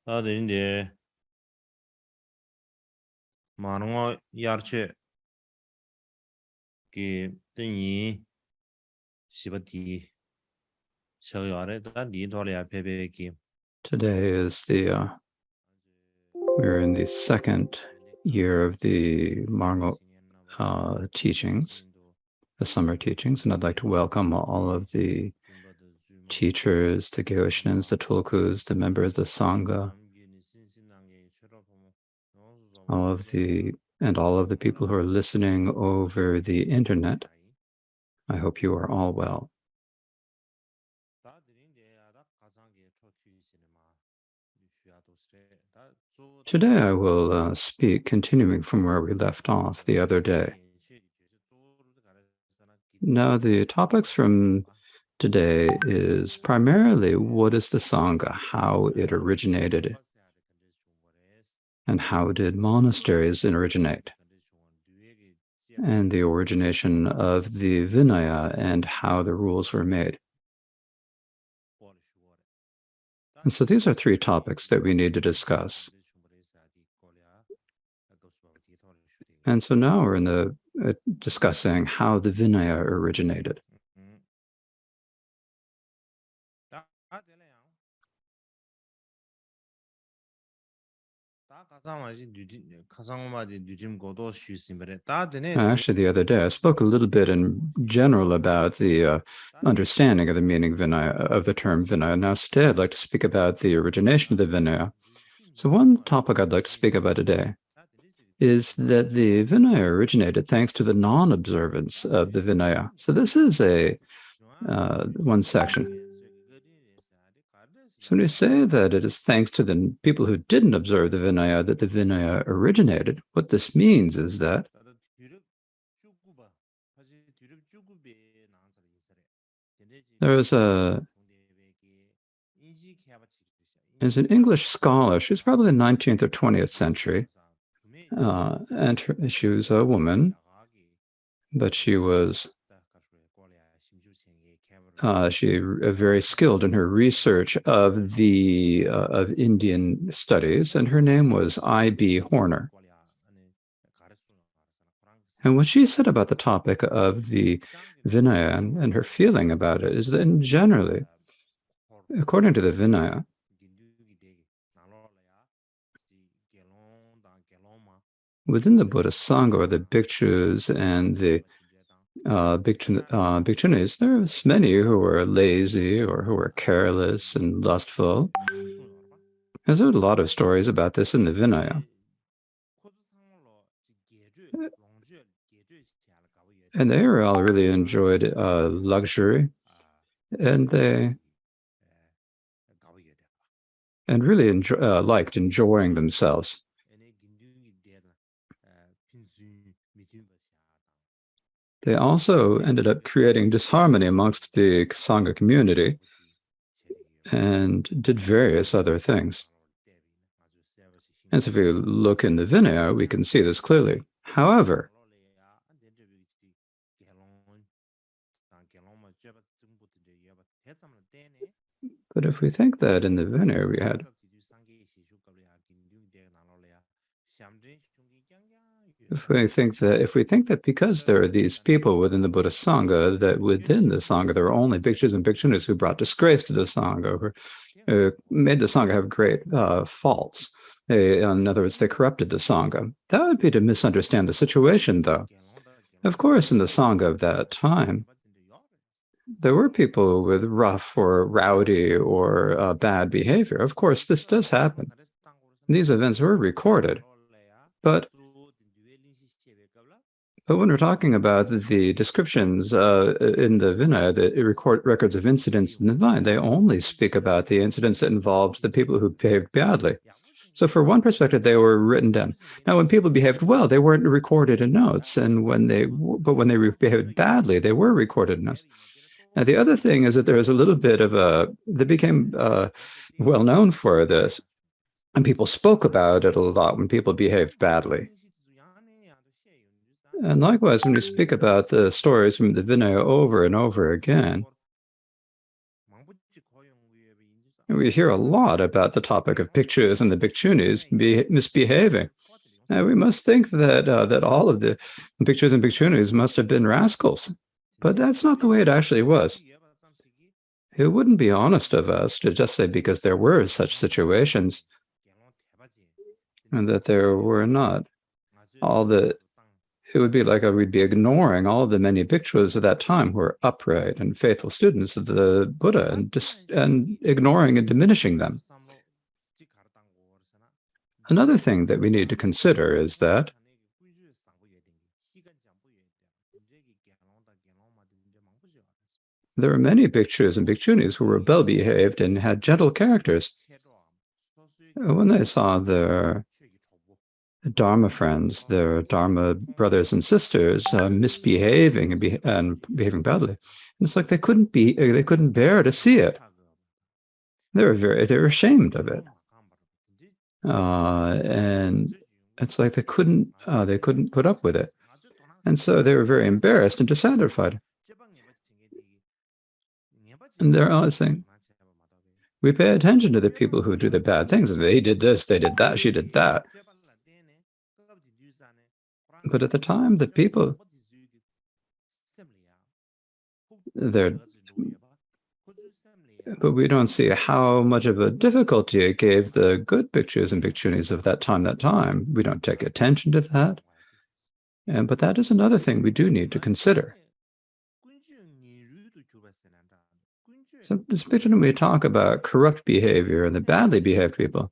다들인데 마누어 야르체 기 뜨니 시바티 셔야레 다 니도레야 베베기 Today is we're in the second year of the Marngo teachings, the summer teachings, and I'd like to welcome all of the teachers, the Gyoshinins, the Tulkus, the members of the Sangha, all of the people who are listening over the internet. I hope you are all well. Today I will speak continuing from where we left off the other day. Now, the topics from today is primarily what is the Sangha, how it originated, and how did monasteries originate, and the origination of the Vinaya and how the rules were made. And so these are three topics that we need to discuss. And so now we're in the discussing how the Vinaya originated. Actually, the other day I spoke a little bit in general about the understanding of the meaning Vinaya, of the term Vinaya. Now today I'd like to speak about the origination of the Vinaya. So one topic I'd like to speak about today is that the Vinaya originated thanks to the non-observance of the Vinaya. So this is one section. So when you say that it is thanks to the people who didn't observe the Vinaya that the Vinaya originated, what this means is that there's an English scholar, she's probably the 19th or 20th century, and she was a woman, but she was very skilled in her research of the of Indian studies, and her name was I.B. Horner. And what she said about the topic of the Vinaya and her feeling about it is that generally, according to the Vinaya, within the Buddhist Sangha, or the bhikshus and the bhikshunis, there's many who are lazy or who are careless and lustful. There's a lot of stories about this in the Vinaya. And they all really enjoyed luxury, and they really liked enjoying themselves. They also ended up creating disharmony amongst the Sangha community and did various other things. And so if you look in the Vinaya, we can see this clearly. However, but if we think that in the Vinaya we had if we think that because there are these people within the Buddhist Sangha, that within the Sangha there are only bhikshus and bhikshunis who brought disgrace to the Sangha, who made the Sangha have great faults. In other words, they corrupted the Sangha. That would be to misunderstand the situation, though. Of course, in the Sangha of that time, there were people with rough or rowdy or bad behavior. Of course, this does happen. These events were recorded. But when we're talking about the descriptions in the Vinaya, the records of incidents in the Vinaya, they only speak about the incidents that involved the people who behaved badly. So for one perspective, they were written down. Now, when people behaved well, they weren't recorded in notes. And when they behaved badly, they were recorded in notes. Now, the other thing is that there was a little bit of they became well known for this. And people spoke about it a lot when people behaved badly. And likewise, when we speak about the stories from the Vinaya over and over again, we hear a lot about the topic of bhikshus and the bhikkshunis misbehaving. We must think that that all of the bhikshus and bhikkshunis must have been rascals, but that's not the way it actually was. It wouldn't be honest of us to just say because there were such situations and that there were not. It would be like we'd be ignoring all of the many bhikshus at that time who were upright and faithful students of the Buddha and ignoring and diminishing them. Another thing that we need to consider is that there are many bhikshus and bhikkshunis who were well-behaved and had gentle characters. When they saw their Dharma friends, their Dharma brothers and sisters misbehaving and behaving badly, it's like they couldn't bear to see it. They were ashamed of it, and it's like they couldn't put up with it, and so they were very embarrassed and dissatisfied. And they're always saying, we pay attention to the people who do the bad things. They did this, they did that, she did that. But at the time, the people, but we don't see how much of a difficulty it gave the good bhikshus and bhikkshunis of that time. We don't take attention to that. But that is another thing we do need to consider. So especially when we talk about corrupt behavior and the badly behaved people,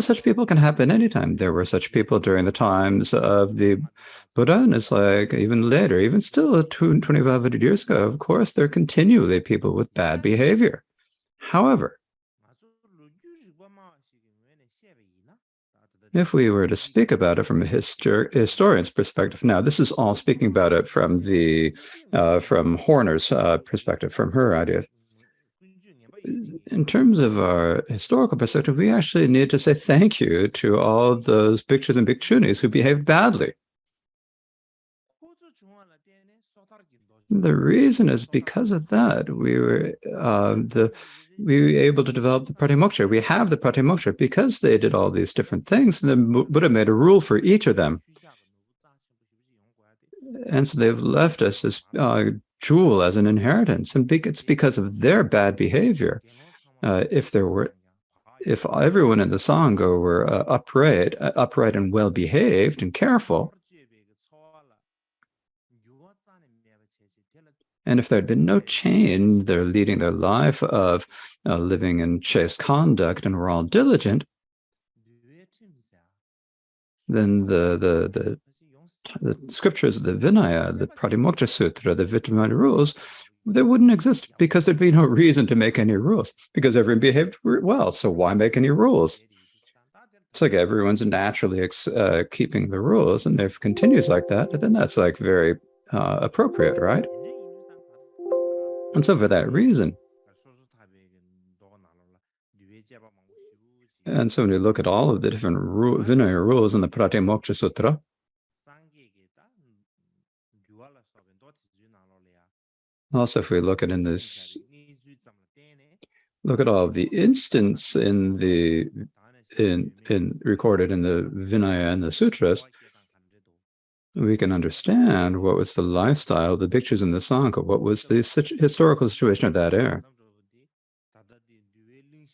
such people can happen anytime. There were such people during the times of the Buddha, and it's like even later, even still 2,500 years ago, of course, there are continually people with bad behavior. However, if we were to speak about it from a historian's perspective, now this is all speaking about it from from Horner's perspective, from her idea. In terms of our historical perspective, we actually need to say thank you to all those bhikshus and bhikkshunis who behaved badly. The reason is because of that we were able to develop the Pratimoksha. We have the Pratimoksha because they did all these different things, and the Buddha made a rule for each of them. And so they've left us this jewel as an inheritance, and it's because of their bad behavior. If everyone in the Sangha were upright and well-behaved and careful, and if there had been no change, they're leading their life of living in chaste conduct and were all diligent, then the scriptures, the Vinaya, the Pratimoksha Sutra, the Vitamana rules, they wouldn't exist because there'd be no reason to make any rules because everyone behaved well. So why make any rules? It's like everyone's naturally keeping the rules, and if it continues like that, then that's like very appropriate, right? And so for that reason, and so when you look at all of the different Vinaya rules in the Pratimoksha Sutra, also if we look at look at all of the instance in recorded in the Vinaya and the Sutras, we can understand what was the lifestyle of the bhikshus in the Sangha, what was the historical situation of that era.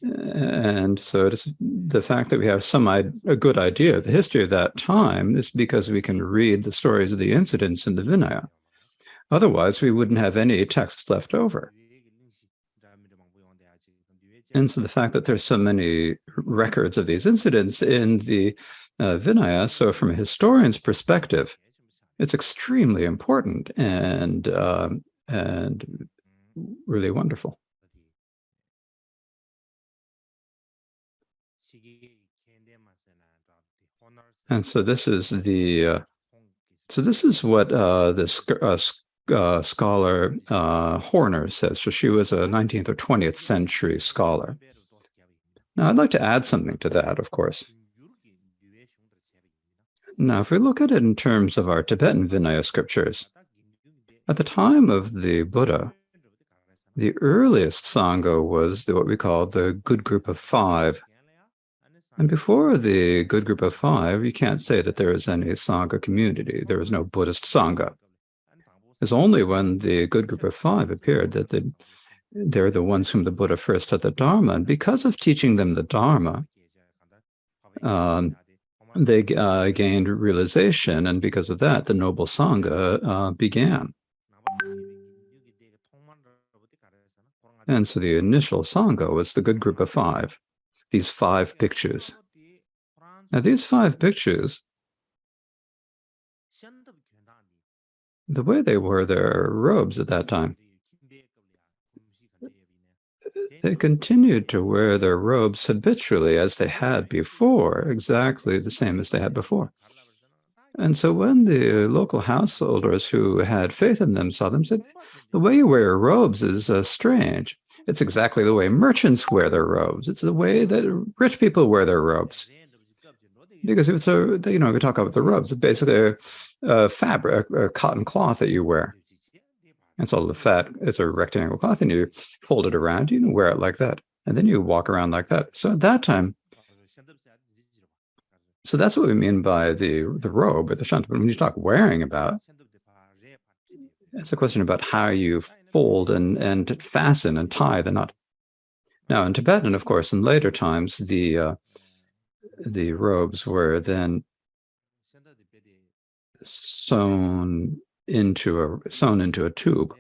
And so it is the fact that we have a good idea of the history of that time is because we can read the stories of the incidents in the Vinaya. Otherwise, we wouldn't have any text left over. And so the fact that there's so many records of these incidents in the Vinaya, so from a historian's perspective, it's extremely important and really wonderful. And so this is what this scholar Horner says. So she was a 19th or 20th century scholar. Now, I'd like to add something to that, of course. Now, if we look at it in terms of our Tibetan Vinaya scriptures, at the time of the Buddha, The earliest Sangha was what we call the good group of five. And before the good group of five, you can't say that there is any Sangha community. There was no Buddhist Sangha. It's only when the good group of five appeared that they're the ones whom the Buddha first taught the Dharma. And because of teaching them the Dharma, they gained realization. And because of that, the Noble Sangha began. And so the initial Sangha was the good group of five, these 5 pictures. Now, these 5 pictures, the way they wore their robes at that time, they continued to wear their robes habitually as they had before, exactly the same as they had before. And so when the local householders who had faith in them saw them, said, the way you wear your robes is strange. It's exactly the way merchants wear their robes. It's the way that rich people wear their robes. Because if it's we talk about the robes, it's basically a fabric, a cotton cloth that you wear. It's all the fat, it's a rectangle cloth, and you fold it around, you can wear it like that. And then you walk around like that. So at that time, so that's what we mean by the robe or the shanta. But when you talk wearing about, it's a question about how you fold and fasten and tie the knot. Now in Tibetan, of course, in later times, the robes were then sewn into a tube.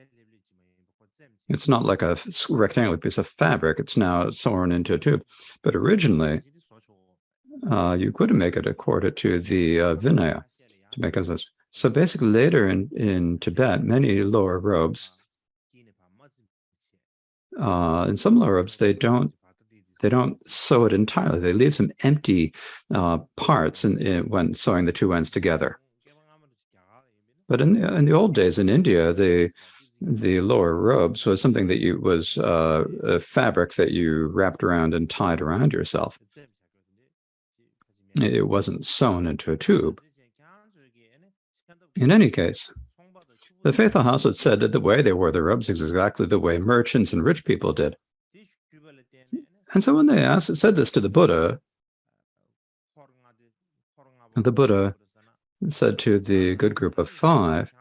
It's not like a rectangular piece of fabric. It's now sewn into a tube. But originally, you couldn't make it according to the Vinaya to make it. So basically, later in Tibet, many lower robes, in some lower robes, they don't sew it entirely. They leave some empty parts when sewing the 2 ends together. But in the old days in India, the lower robes was something that was a fabric that you wrapped around and tied around yourself. It wasn't sewn into a tube. In any case, the faithful house had said that the way they wore their robes is exactly the way merchants and rich people did. And so when they said this to the Buddha said to the good group of 5,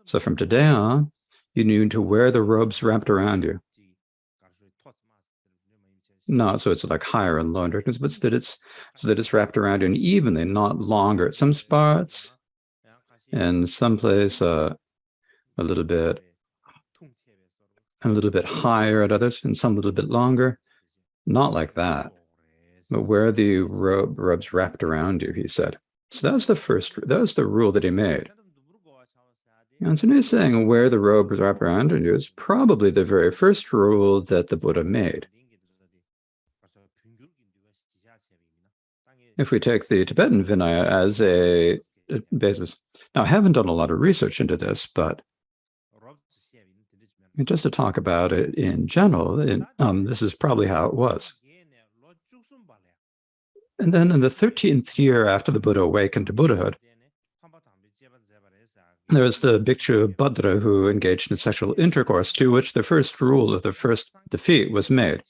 so from today on, you need to wear the robes wrapped around you. Not so it's like higher and lower darkness, but so that it's wrapped around you and evenly, not longer at some spots, and someplace a little bit higher at others, and some a little bit longer. Not like that, but wear the robes wrapped around you, he said. So that was the rule that he made. And so he's saying wear the robe wrapped around you is probably the very first rule that the Buddha made. If we take the Tibetan Vinaya as a basis. Now, I haven't done a lot of research into this, but just to talk about it in general, this is probably how it was. And then in the 13th year after the Buddha awakened to Buddhahood, there was the Bhikshu Bhadra who engaged in sexual intercourse, to which the first rule of the first defeat was made.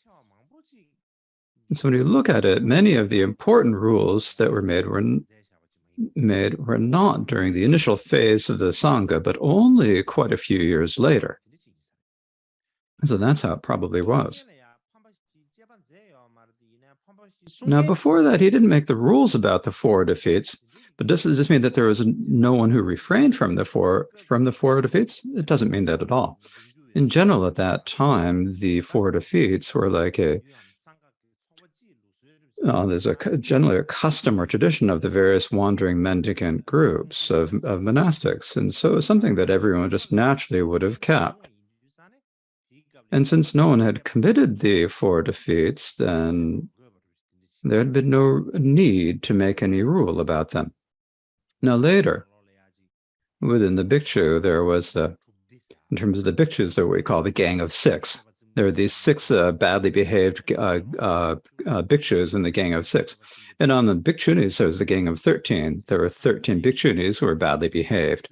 And so when you look at it, many of the important rules that were made were not during the initial phase of the Sangha, but only quite a few years later. So that's how it probably was. Now, before that, he didn't make the rules about the 4 defeats, but does this mean that there was no one who refrained from the four defeats? It doesn't mean that at all. In general, at that time, the 4 defeats were like there's generally a custom or tradition of the various wandering mendicant groups of monastics, and so it's something that everyone just naturally would have kept. And since no one had committed the 4 defeats, then there had been no need to make any rule about them. Now later, within the Bhikshu, there was in terms of the Bhikshus, there were what we call the Gang of 6. There were these 6 badly behaved bhikshus in the Gang of 6. And on the bhikshunis, there was the Gang of 13. There were 13 bhikshunis who were badly behaved.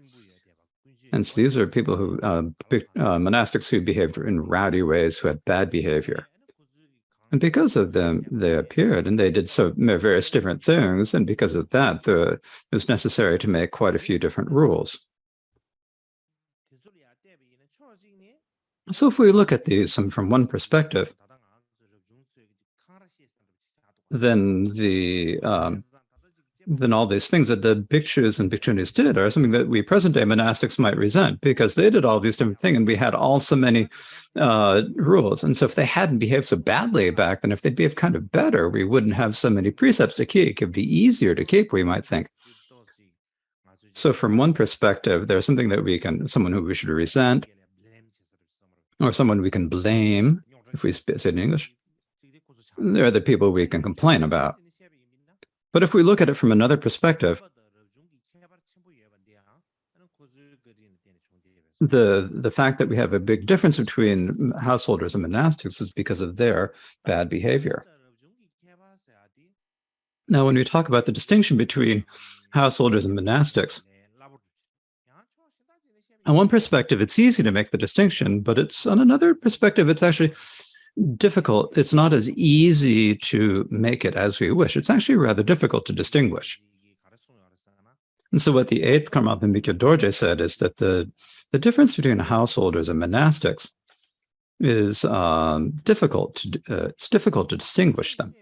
And so these are people who, monastics who behaved in rowdy ways, who had bad behavior. And because of them, they appeared and they did so various different things. And because of that, it was necessary to make quite a few different rules. So if we look at these from one perspective, then then all these things that the bhikshus and bhikshunis did are something that we present-day monastics might resent, because they did all these different things and we had all so many rules. And so if they hadn't behaved so badly back then, if they'd behaved kind of better, we wouldn't have so many precepts to keep. It would be easier to keep, we might think. So from one perspective, there's something that someone who we should resent, or someone we can blame, if we say it in English. They're the people we can complain about. But if we look at it from another perspective, the fact that we have a big difference between householders and monastics is because of their bad behavior. Now, when we talk about the distinction between householders and monastics, on one perspective, it's easy to make the distinction, but on another perspective, it's actually difficult. It's not as easy to make it as we wish. It's actually rather difficult to distinguish. And so what the 8th Karmapa Bhikkhu Dorje said is that the difference between householders and monastics is difficult to distinguish them.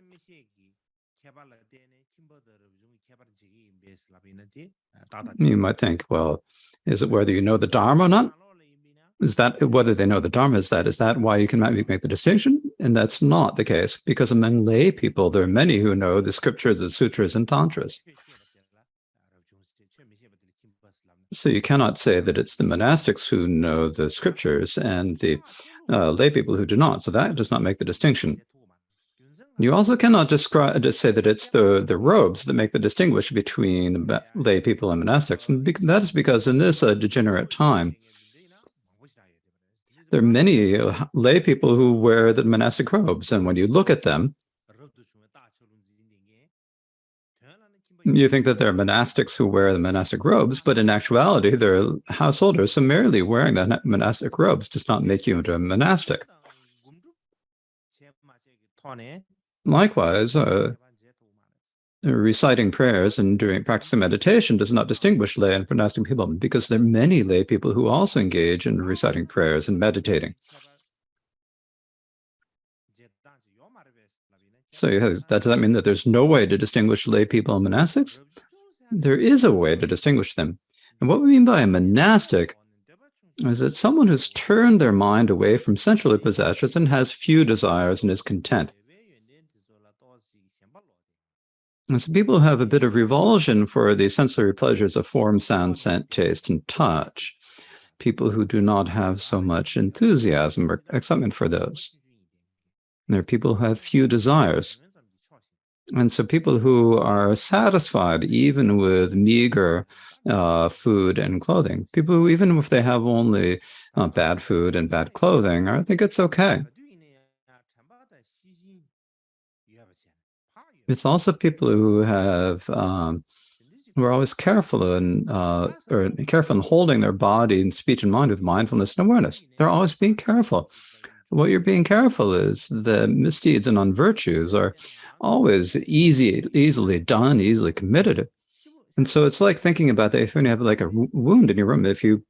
You might think, well, is it whether you know the Dharma or not? Is that whether they know the Dharma? Is that why you can make the distinction? And that's not the case, because among lay people, there are many who know the scriptures, the sutras, and tantras. So you cannot say that it's the monastics who know the scriptures and the lay people who do not. So that does not make the distinction. You also cannot just say that it's the robes that make the distinction between lay people and monastics. And that is because in this degenerate time, there are many lay people who wear the monastic robes. And when you look at them, you think that they're monastics who wear the monastic robes, but in actuality, they're householders. So merely wearing the monastic robes does not make you into a monastic. Likewise, reciting prayers and practicing meditation does not distinguish lay and monastic people, because there are many lay people who also engage in reciting prayers and meditating. So does that mean that there's no way to distinguish lay people and monastics? There is a way to distinguish them. And what we mean by a monastic is that someone who's turned their mind away from sensual possessions and has few desires and is content. And so people have a bit of revulsion for the sensory pleasures of form, sound, scent, taste, and touch. People who do not have so much enthusiasm or excitement for those. There are people who have few desires. And so people who are satisfied even with meager food and clothing, people who, even if they have only bad food and bad clothing, I think it's okay. It's also people who have who are always careful and careful in holding their body and speech and mind with mindfulness and awareness. They're always being careful. What you're being careful is the misdeeds and unvirtues are always easily done, easily committed. And so it's like thinking about that if you have like a wound in your room. If you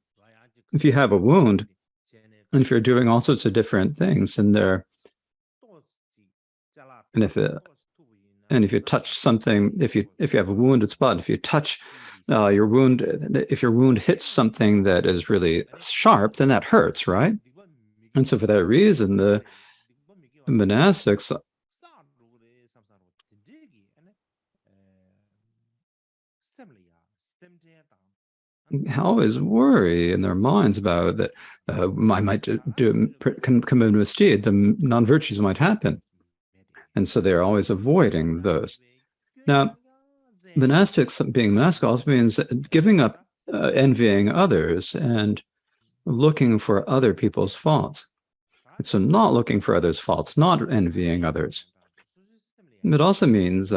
have a wound, and if you're doing all sorts of different things, and if you touch something, if you have a wounded spot, if you touch your wound, if your wound hits something that is really sharp, then that hurts, right? And so for that reason, the monastics always worry in their minds about that I might commit a misdeed, the non-virtues might happen. And so they're always avoiding those. Now, monastics, being monastic also means giving up envying others and looking for other people's faults. So not looking for others' faults, not envying others. It also means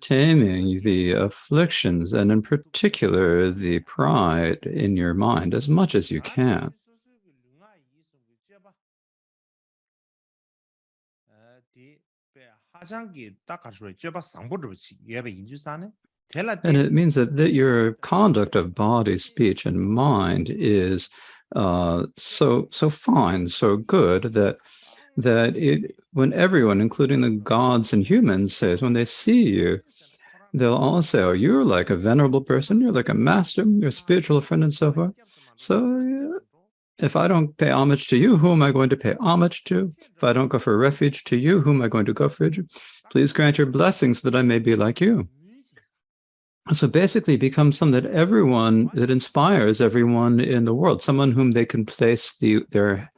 taming the afflictions, and in particular, the pride in your mind as much as you can. And it means that your conduct of body, speech, and mind is so fine, so good that when everyone, including the gods and humans, says when they see you, they'll all say, "Oh, you're like a venerable person. You're like a master. You're a spiritual friend, and so forth." So if I don't pay homage to you, who am I going to pay homage to? If I don't go for refuge to you, who am I going to go for? Please grant your blessings that I may be like you. So basically it becomes something that inspires everyone in the world, someone whom they can place their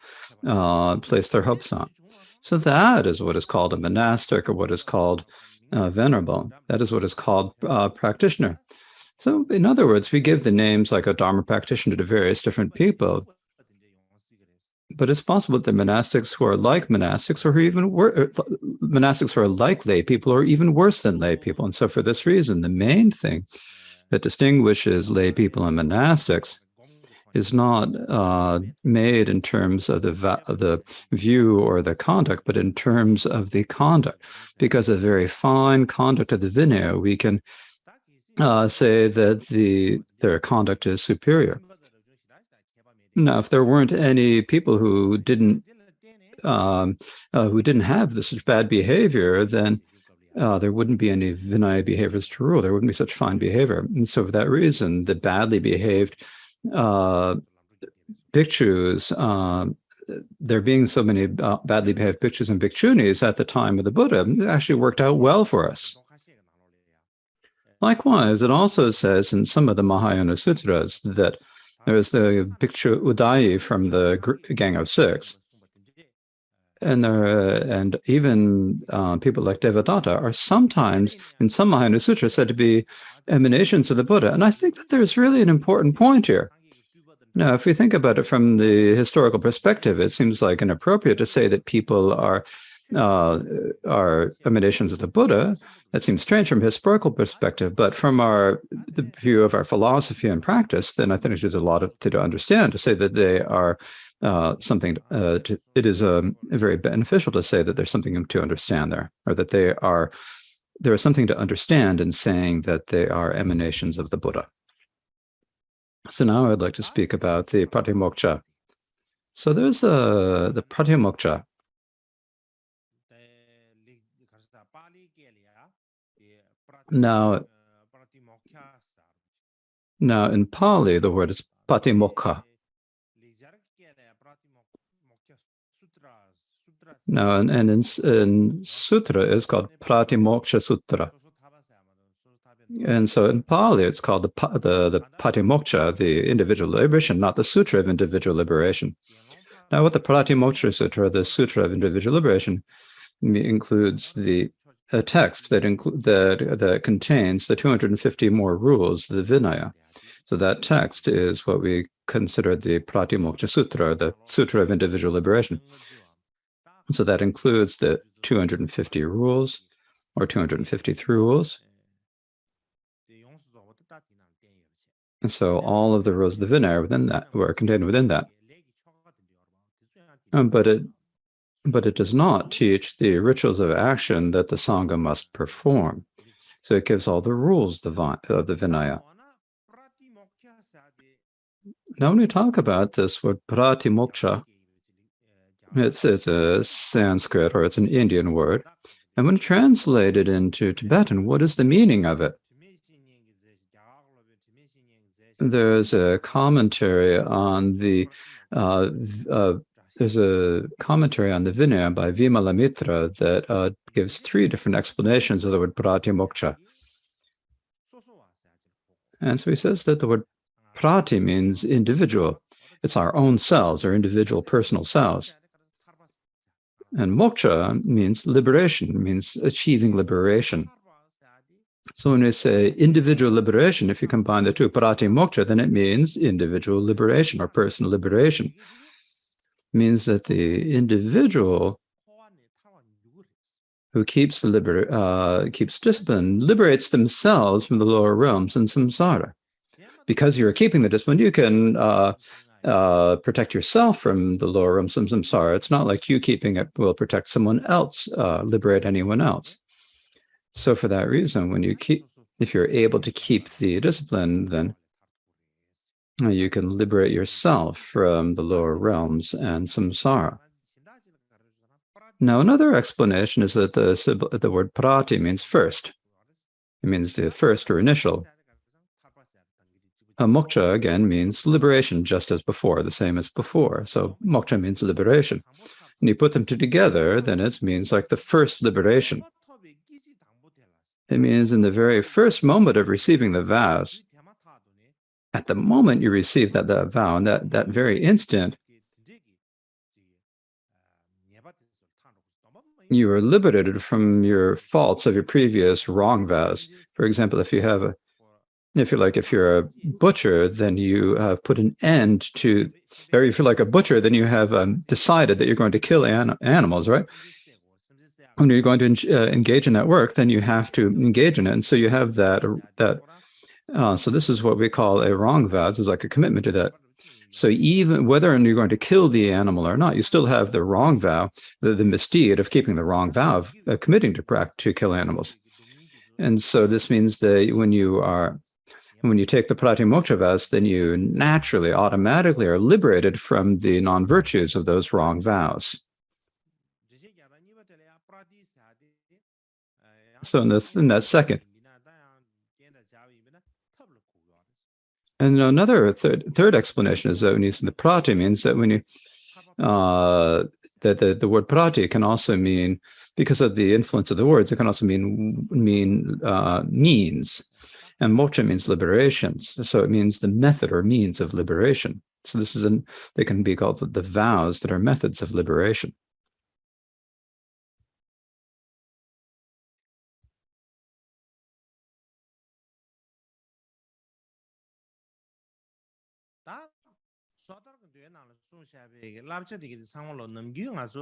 hopes on. So that is what is called a monastic, or what is called venerable. That is what is called practitioner. So in other words, we give the names like a Dharma practitioner to various different people. But it's possible that monastics who are like monastics, or even monastics who are like lay people, or even worse than lay people. And so for this reason, the main thing that distinguishes lay people and monastics is not made in terms of the view or the conduct, but in terms of the conduct. Because of very fine conduct of the Vinaya, we can say that their conduct is superior. Now, if there weren't any people who didn't have this bad behavior, then there wouldn't be any Vinaya behaviors to rule. There wouldn't be such fine behavior. And so for that reason, the badly behaved bhikshus, there being so many badly behaved bhikshus and bhikkshunis at the time of the Buddha, it actually worked out well for us. Likewise, it also says in some of the Mahayana sutras that there's the Bhikshu Udayi from the Gang of Six. And even people like Devadatta are sometimes, in some Mahayana sutras, said to be emanations of the Buddha. And I think that there's really an important point here. Now, if we think about it from the historical perspective, it seems like inappropriate to say that people are emanations of the Buddha. That seems strange from a historical perspective, but from the view of our philosophy and practice, then I think there's a lot to understand to say that they are something. It is very beneficial to say that there's something to understand there, or that there is something to understand in saying that they are emanations of the Buddha. So now I'd like to speak about the Pratimoksha. So there's the Pratimoksha. Now in Pali, the word is Patimokkha. Now, and in Sutra, it's called Pratimoksha Sutra. And so in Pali, it's called the Patimoksha, the individual liberation, not the Sutra of individual liberation. Now, what the Pratimoksha Sutra, the Sutra of individual liberation, includes a text that contains the 250 more rules of the Vinaya. So that text is what we consider the Pratimoksha Sutra, the Sutra of Individual Liberation. So that includes the 250 rules, or 253 rules. And so all of the rules of the Vinaya were contained within that. But it does not teach the rituals of action that the Sangha must perform. So it gives all the rules of the Vinaya. Now, when we talk about this word Pratimoksha, it's a Sanskrit, or it's an Indian word. And when translated into Tibetan, what is the meaning of it? There's a commentary on the Vinaya by Vimalamitra that gives 3 different explanations of the word Pratimoksha. And so he says that the word Prati means individual. It's our own selves, our individual personal selves. And moksha means liberation, means achieving liberation. So when we say individual liberation, if you combine the two, Pratimoksha, then it means individual liberation or personal liberation. It means that the individual who keeps keeps discipline liberates themselves from the lower realms in samsara. Because you're keeping the discipline, you can protect yourself from the lower realms in samsara. It's not like you keeping it will protect someone else, liberate anyone else. So for that reason, if you're able to keep the discipline, then you can liberate yourself from the lower realms and samsara. Now, another explanation is that the word prati means first. It means the first or initial. Moksha, again, means liberation, just as before, the same as before. So moksha means liberation. And you put them together, then it means like the first liberation. It means in the very first moment of receiving the vows, at the moment you receive that vow, in that very instant, you are liberated from your faults of your previous wrong vows. For example, if you're a butcher, then you have put an end to, or if you're like a butcher, then you have decided that you're going to kill animals, right? When you're going to engage in that work, then you have to engage in it. And so you have that. So this is what we call a wrong vow. This is like a commitment to that. So even whether you're going to kill the animal or not, you still have the wrong vow, the misdeed of keeping the wrong vow of committing to kill animals. And so this means that when you take the pratimoksha vows, then you naturally, automatically are liberated from the non-virtues of those wrong vows. So in that second. And another third explanation is that when you say the prati means that when you that the word prati can also mean, because of the influence of the words, it can also mean means, and moksha means liberations. So it means the method or means of liberation. So they can be called the vows that are methods of liberation.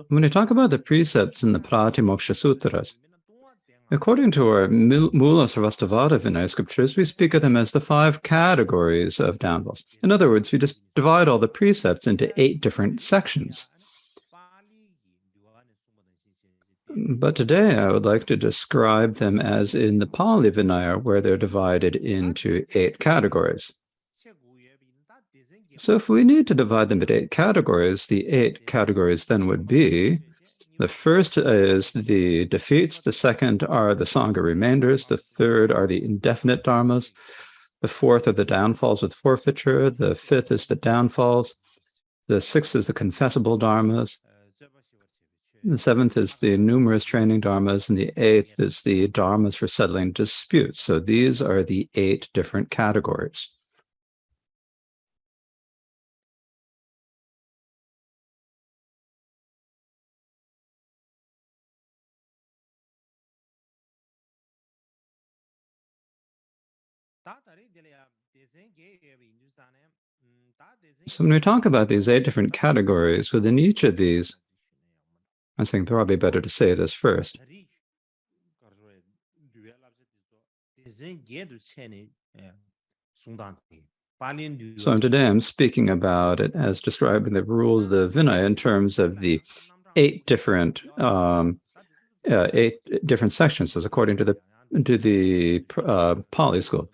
When we talk about the precepts in the Pratimoksha Sutras, according to our Mula Sarvastivada Vinaya scriptures, we speak of them as the 5 categories of downfalls. In other words, we just divide all the precepts into 8 different sections. But today I would like to describe them as in the Pali Vinaya, where they're divided into 8 categories. So if we need to divide them into 8 categories, the 8 categories then would be: the first is the defeats, the second are the Sangha remainders, the third are the indefinite dharmas, the fourth are the downfalls with forfeiture, the fifth is the downfalls, the sixth is the confessible dharmas, the seventh is the numerous training dharmas, and the eighth is the dharmas for settling disputes. So these are the 8 different categories. So when we talk about these 8 different categories, within each of these, I think probably better to say this first. So today I'm speaking about it as describing the rules of the Vinaya in terms of the 8 different sections, as according to the Pali school.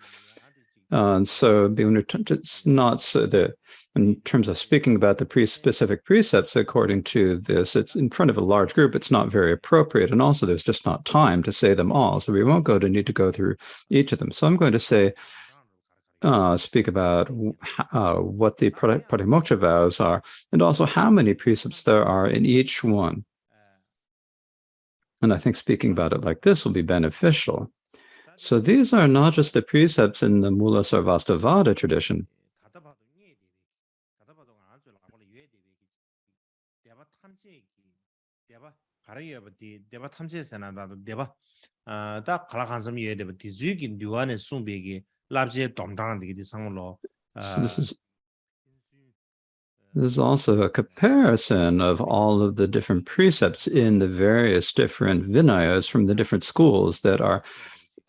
So it's not so that in terms of speaking about the specific precepts, according to this, it's in front of a large group, it's not very appropriate. And also there's just not time to say them all. So we won't need to go through each of them. So I'm going to speak about what the pratimoksha vows are, and also how many precepts there are in each one. And I think speaking about it like this will be beneficial. So these are not just the precepts in the Mula Sarvastivada tradition. So There's also a comparison of all of the different precepts in the various different Vinayas from the different schools that are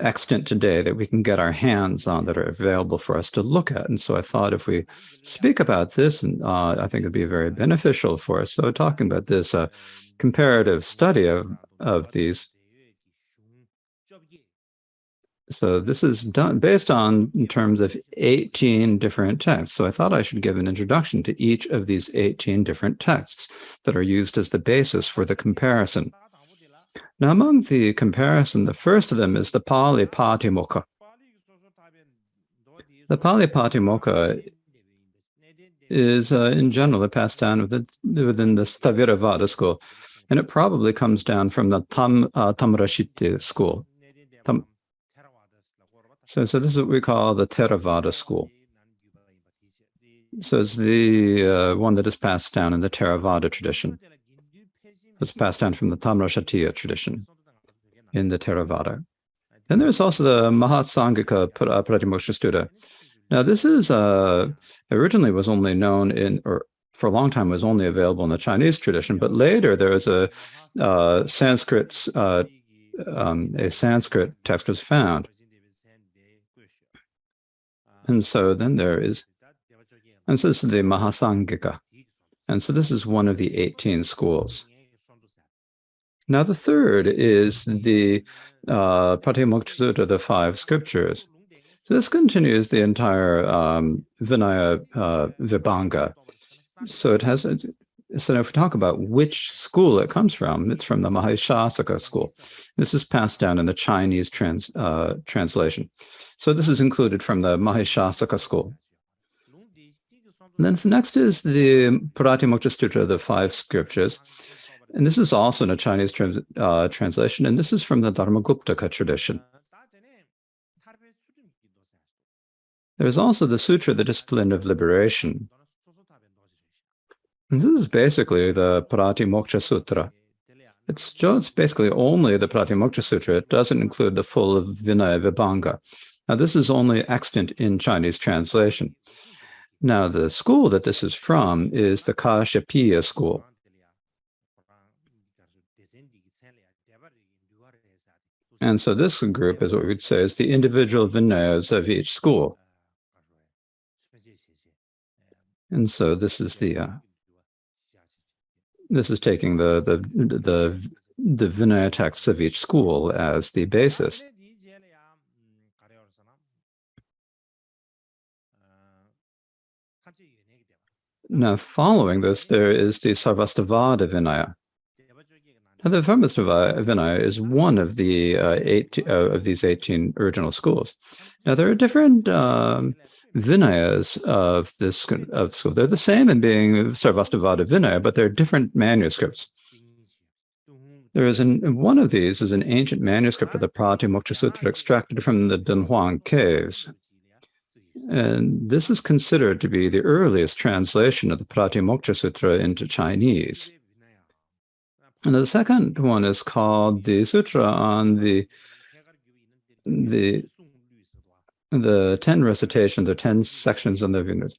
extant today that we can get our hands on, that are available for us to look at. And so I thought if we speak about this, and I think it'd be very beneficial for us. So talking about this comparative study of these. So this is done based on in terms of 18 different texts. So I thought I should give an introduction to each of these 18 different texts that are used as the basis for the comparison. Now, among the comparison, the first of them is the Pali Patimokkha. The Pali Patimokkha is, in general, passed down within the Sthaviravada school, and it probably comes down from the Tamrashiti school. So this is what we call the Theravada school. So it's the one that is passed down in the Theravada tradition. It's passed down from the Tamrashatiya tradition in the Theravada. Then there's also the Mahasangika Pratimoksha Sutta. Now this is originally was only known in, or for a long time was only available in the Chinese tradition, but later there was a Sanskrit text was found. And so then there is, and so this is the Mahasangika. And so this is one of the 18 schools. Now the third is the Patimokkha Sutta, the 5 scriptures. So this continues the entire Vinaya Vibhanga. So it has, so if we talk about which school it comes from, it's from the Mahishasaka school. This is passed down in the Chinese translation. So this is included from the Mahishasaka school. And then next is the Pratimokkha Sutta, the 5 scriptures. And this is also in a Chinese translation, and this is from the Dharmaguptaka tradition. There is also the Sutra, the Discipline of Liberation. And this is basically the Pratimokkha Sutra. It's basically only the Pratimokkha Sutra. It doesn't include the full of Vinaya Vibhanga. Now, this is only extant in Chinese translation. Now, the school that this is from is the Kashyapya school. And so this group is what we would say is the individual Vinayas of each school. And so this is the this is taking the Vinaya texts of each school as the basis. Now, following this, there is the Sarvastivada Vinaya. Now, the Sarvastivada Vinaya is one of the of these 18 original schools. Now, there are different Vinayas of school. They're the same in being Sarvastivada Vinaya, but they're different manuscripts. There is one of these is an ancient manuscript of the Pratimokkha Sutra extracted from the Dunhuang caves. And this is considered to be the earliest translation of the Pratimokkha Sutra into Chinese. And the second one is called the Sutra on the 10 recitations, or 10 sections on the Vinayas.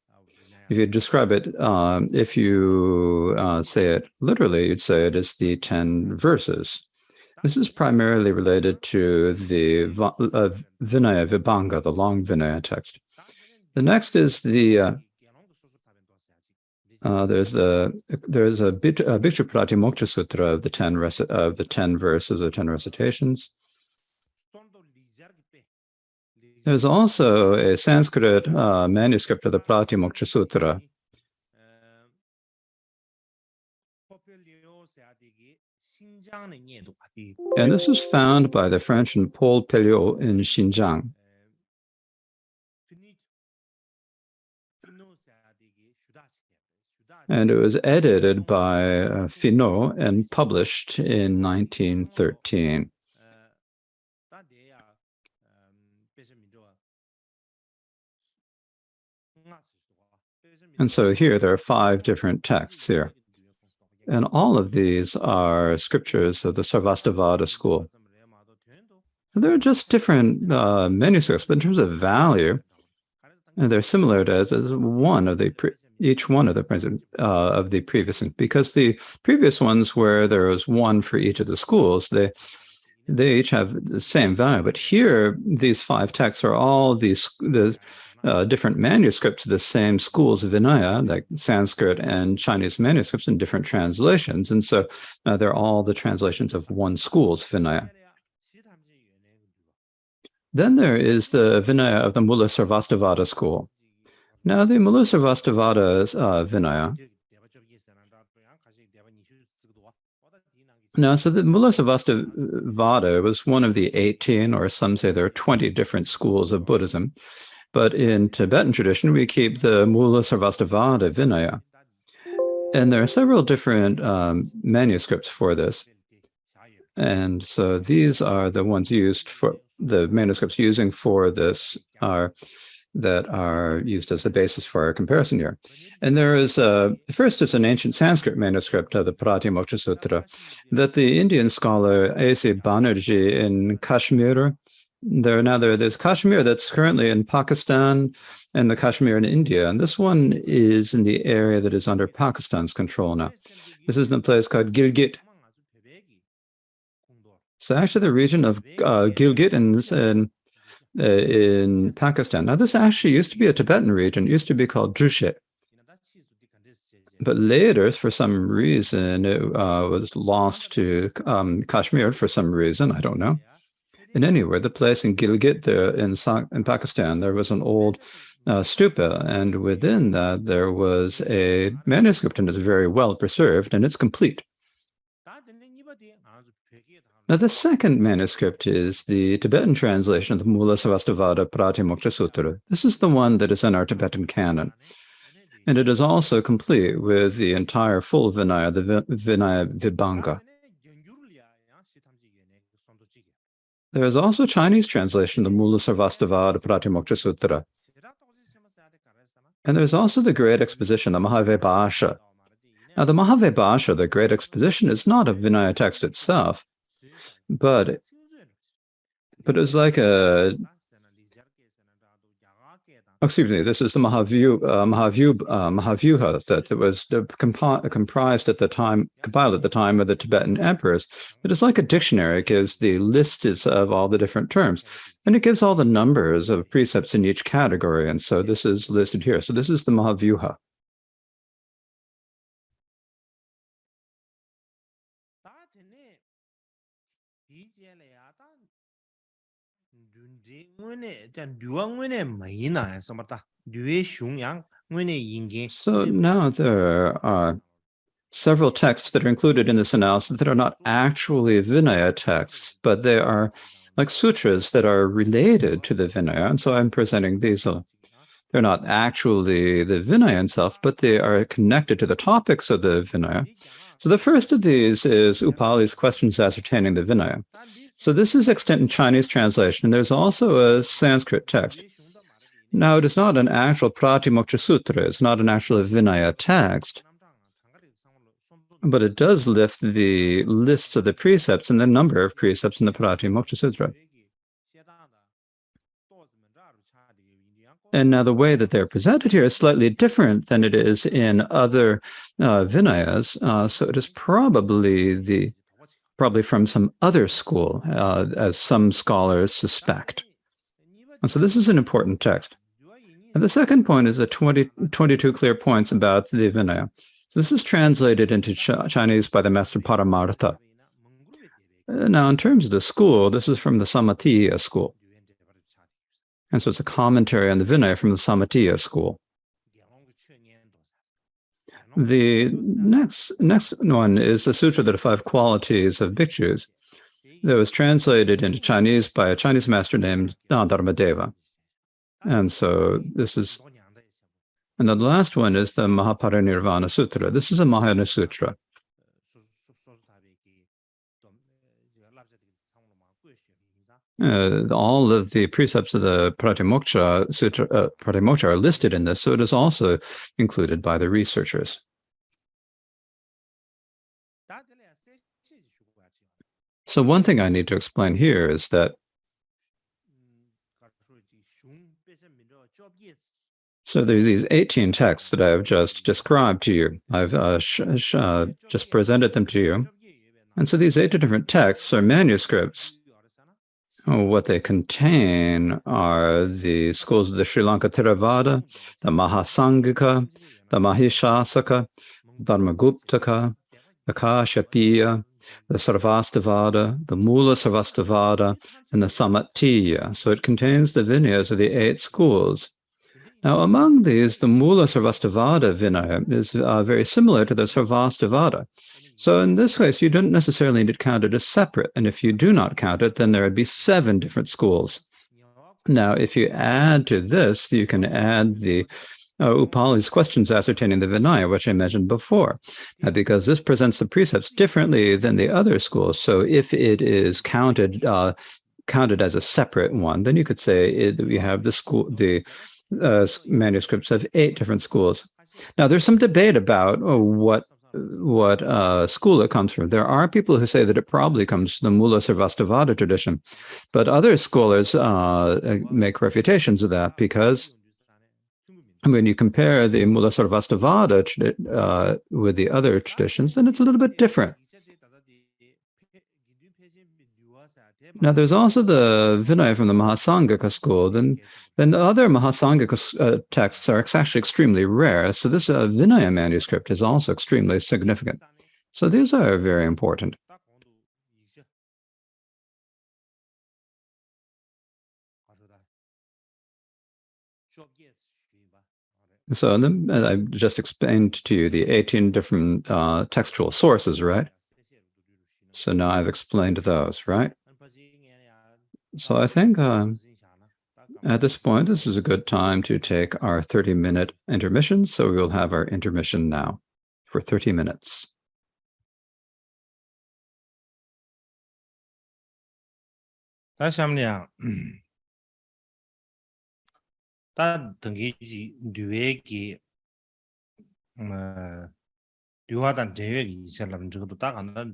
If you describe it, if you say it literally, you'd say it is the 10 verses. This is primarily related to the Vinaya Vibhanga, the long Vinaya text. The next is the there's a Bhikshu Pratimokkha Sutra of the 10 verses or 10 recitations. There's also a Sanskrit manuscript of the Pratimokkha Sutra. And this was found by the Frenchman Paul Pelliot in Xinjiang. And it was edited by Finot and published in 1913. And so here there are 5 different texts here. And all of these are scriptures of the Sarvastivada school. So they're just different manuscripts, but in terms of value, they're similar to as one of the each one of the previous, because the previous ones where there was one for each of the schools, they each have the same value. But here, these 5 texts are all the different manuscripts of the same schools of Vinaya, like Sanskrit and Chinese manuscripts in different translations. And so they're all the translations of one school's Vinaya. Then there is the Vinaya of the Mulasarvastivada school. Now, the Mulasarvastivada Vinaya. Now, so the Mulasarvastivada was one of the 18, or some say there are 20 different schools of Buddhism. But in Tibetan tradition, we keep the Mulasarvastivada Vinaya. And there are several different manuscripts for this. And so these are the ones used for the manuscripts using for this that are used as the basis for our comparison here. And there is the first is an ancient Sanskrit manuscript of the Pratimoksha Sutra that the Indian scholar A.C. Banerjee in Kashmir. There's Kashmir that's currently in Pakistan and the Kashmir in India. And this one is in the area that is under Pakistan's control now. This is in a place called Gilgit. So actually the region of Gilgit in Pakistan. Now this actually used to be a Tibetan region. It used to be called Drushe. But later, for some reason, it was lost to Kashmir for some reason. I don't know. And anyway, the place in Gilgit there in Pakistan, there was an old stupa, and within that there was a manuscript, and it's very well preserved, and it's complete. Now, the second manuscript is the Tibetan translation of the Mulasarvastivada Pratimoksha Sutra. This is the one that is in our Tibetan canon. And it is also complete with the entire full Vinaya, the Vinaya Vibhanga. There is also a Chinese translation of the Mulasarvastivada Pratimoksha Sutra. And there's also the Great Exposition, the Mahavibhasha. Now, the Mahavibhasha, the Great Exposition, is not a Vinaya text itself, but it's like this is the Mahavyuha that was compiled at the time of the Tibetan emperors. It is like a dictionary. It gives the lists of all the different terms, and it gives all the numbers of precepts in each category. And so this is listed here. So this is the Mahavyuha. So now there are several texts that are included in this analysis that are not actually Vinaya texts, but they are like sutras that are related to the Vinaya. And so I'm presenting these. They're not actually the Vinaya itself, but they are connected to the topics of the Vinaya. So the first of these is Upali's Questions Ascertaining the Vinaya. So this is extant in Chinese translation, and there's also a Sanskrit text. Now, it is not an actual Pratimoksha Sutra. It's not an actual Vinaya text, but it does lift the lists of the precepts and the number of precepts in the Pratimoksha Sutra. And now the way that they're presented here is slightly different than it is in other Vinayas. So it is probably from some other school, as some scholars suspect. And so this is an important text. And the second point is the 22 clear points about the Vinaya. So this is translated into Chinese by the Master Paramartha. Now, in terms of the school, this is from the Samatiya school. And so it's a commentary on the Vinaya from the Samatiya school. The next one is the Sutra of the 5 Qualities of Bhikshus that was translated into Chinese by a Chinese master named Dharmadeva. And so this is, and the last one is the Mahaparinirvana Sutra. This is a Mahayana Sutra. All of the precepts of the Pratimoksha Sutra, Pratimoksha are listed in this, so it is also included by the researchers. So one thing I need to explain here is that So there are these 18 texts that I have just described to you. I've just presented them to you. And so these 18 different texts are manuscripts. What they contain are the schools of the Sri Lanka Theravada, the Mahasangika, the Mahishasaka, Dharmaguptaka, the Kashyapya, the Sarvastivada, the Mula Sarvastivada, and the Samattiya. So it contains the Vinayas of the 8 schools. Now, among these, the Mula Sarvastivada Vinaya is very similar to the Sarvastivada. So in this case, you don't necessarily need to count it as separate. And if you do not count it, then there would be 7 different schools. Now, if you add to this, you can add the Upali's questions ascertaining the Vinaya, which I mentioned before, because this presents the precepts differently than the other schools. So if it is counted as a separate one, then you could say we have the manuscripts of 8 different schools. Now, there's some debate about what school it comes from. There are people who say that it probably comes from the Mula Sarvastivada tradition, but other scholars make refutations of that because when you compare the Mula Sarvastivada with the other traditions, then it's a little bit different. Now, there's also the Vinaya from the Mahasangika school. Then the other Mahasangika texts are actually extremely rare. So this Vinaya manuscript is also extremely significant. So these are very important. So then I just explained to you the 18 different textual sources, right? So now I've explained those, right? So I think at this point, this is a good time to take our 30-minute intermission. So we will have our intermission now for 30 minutes. 다시 한번 다 등기지 류액이 류화단 제역이 있으려면 적어도 딱 하나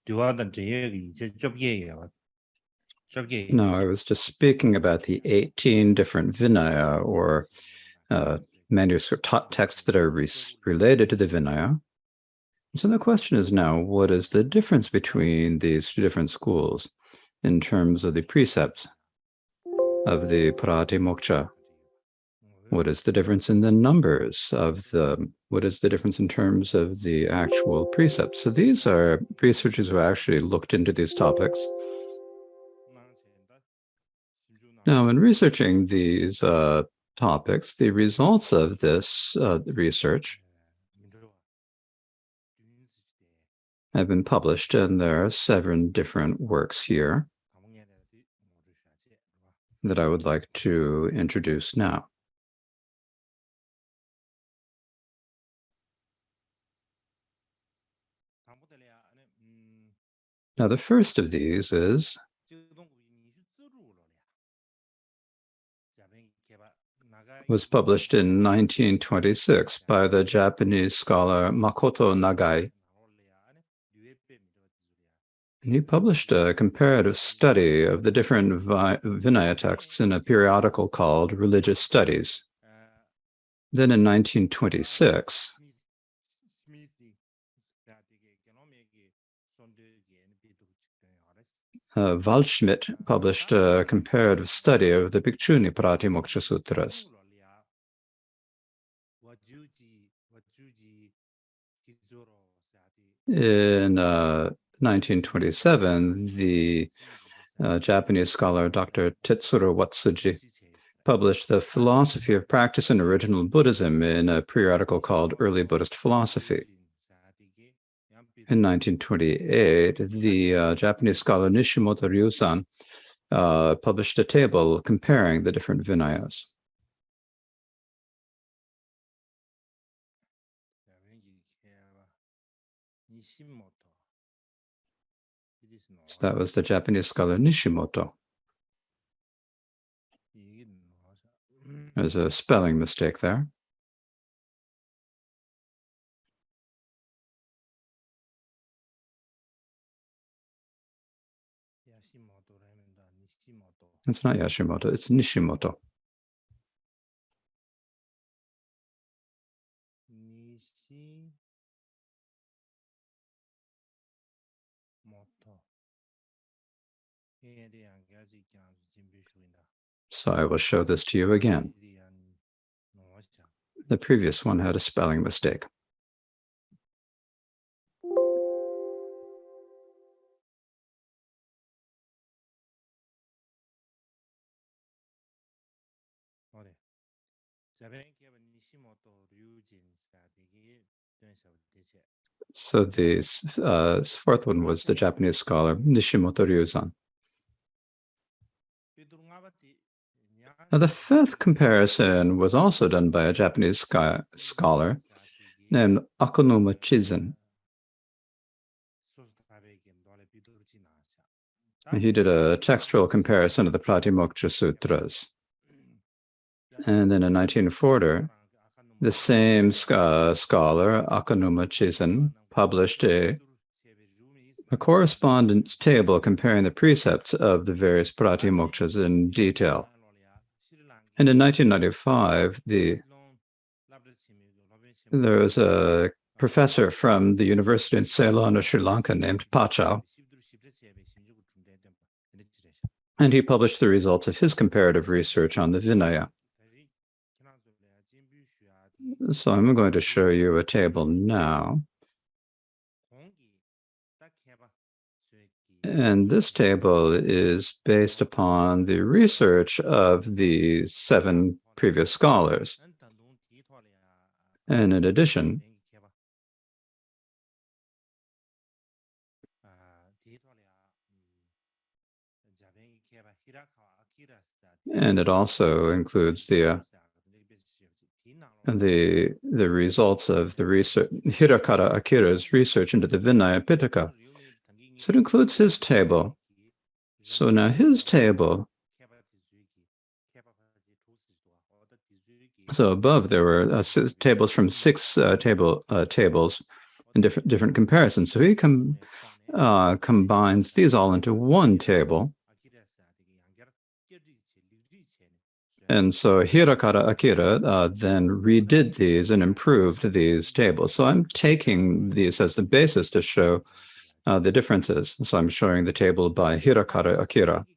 류화단 제역이 이제 좁게예요. No, I was just speaking about the 18 different Vinaya or manuscript texts that are related to the Vinaya. So the question is now, what is the difference between these 2 different schools in terms of the precepts of the Pratimoksha? What is the difference in the numbers of what is the difference in terms of the actual precepts? So these are researchers who actually looked into these topics. Now, in researching these topics, the results of this research have been published, and there are 7 different works here that I would like to introduce now. Now, the first of these was published in 1926 by the Japanese scholar Makoto Nagai. And he published a comparative study of the different Vinaya texts in a periodical called Religious Studies. Then in 1926, Waldschmidt published a comparative study of the Bhikshuni Pratimoksha Sutras. In 1927, the Japanese scholar Dr. Tetsuro Watsuji published The Philosophy of Practice and Original Buddhism in a periodical called Early Buddhist Philosophy. In 1928, the Japanese scholar Nishimoto Ryusan published a table comparing the different Vinayas. So that was the Japanese scholar Nishimoto. There's a spelling mistake there. It's not Yashimoto, it's Nishimoto. So I will show this to you again. The previous one had a spelling mistake. So the fourth one was the Japanese scholar Nishimoto Ryuzan. Now, the fifth comparison was also done by a Japanese scholar named Akonuma Chizen. He did a textual comparison of the Pratimoksha Sutras. And then in 1940, the same scholar, Akonuma Chizen, published a correspondence table comparing the precepts of the various Pratimokshas in detail. And in 1995, there was a professor from the university in Ceylon, Sri Lanka, named Pachau, and he published the results of his comparative research on the Vinaya. So I'm going to show you a table now. And this table is based upon the research of the 7 previous scholars. And in addition, and it also includes the results of the research, Hirakata Akira's research into the Vinaya Pitaka. So it includes his table. So now his table, so above there were tables from 6 tables in different comparisons. So he combines these all into one table. And so Hirakata Akira then redid these and improved these tables. So I'm taking these as the basis to show the differences. So I'm showing the table by Hirakata Akira.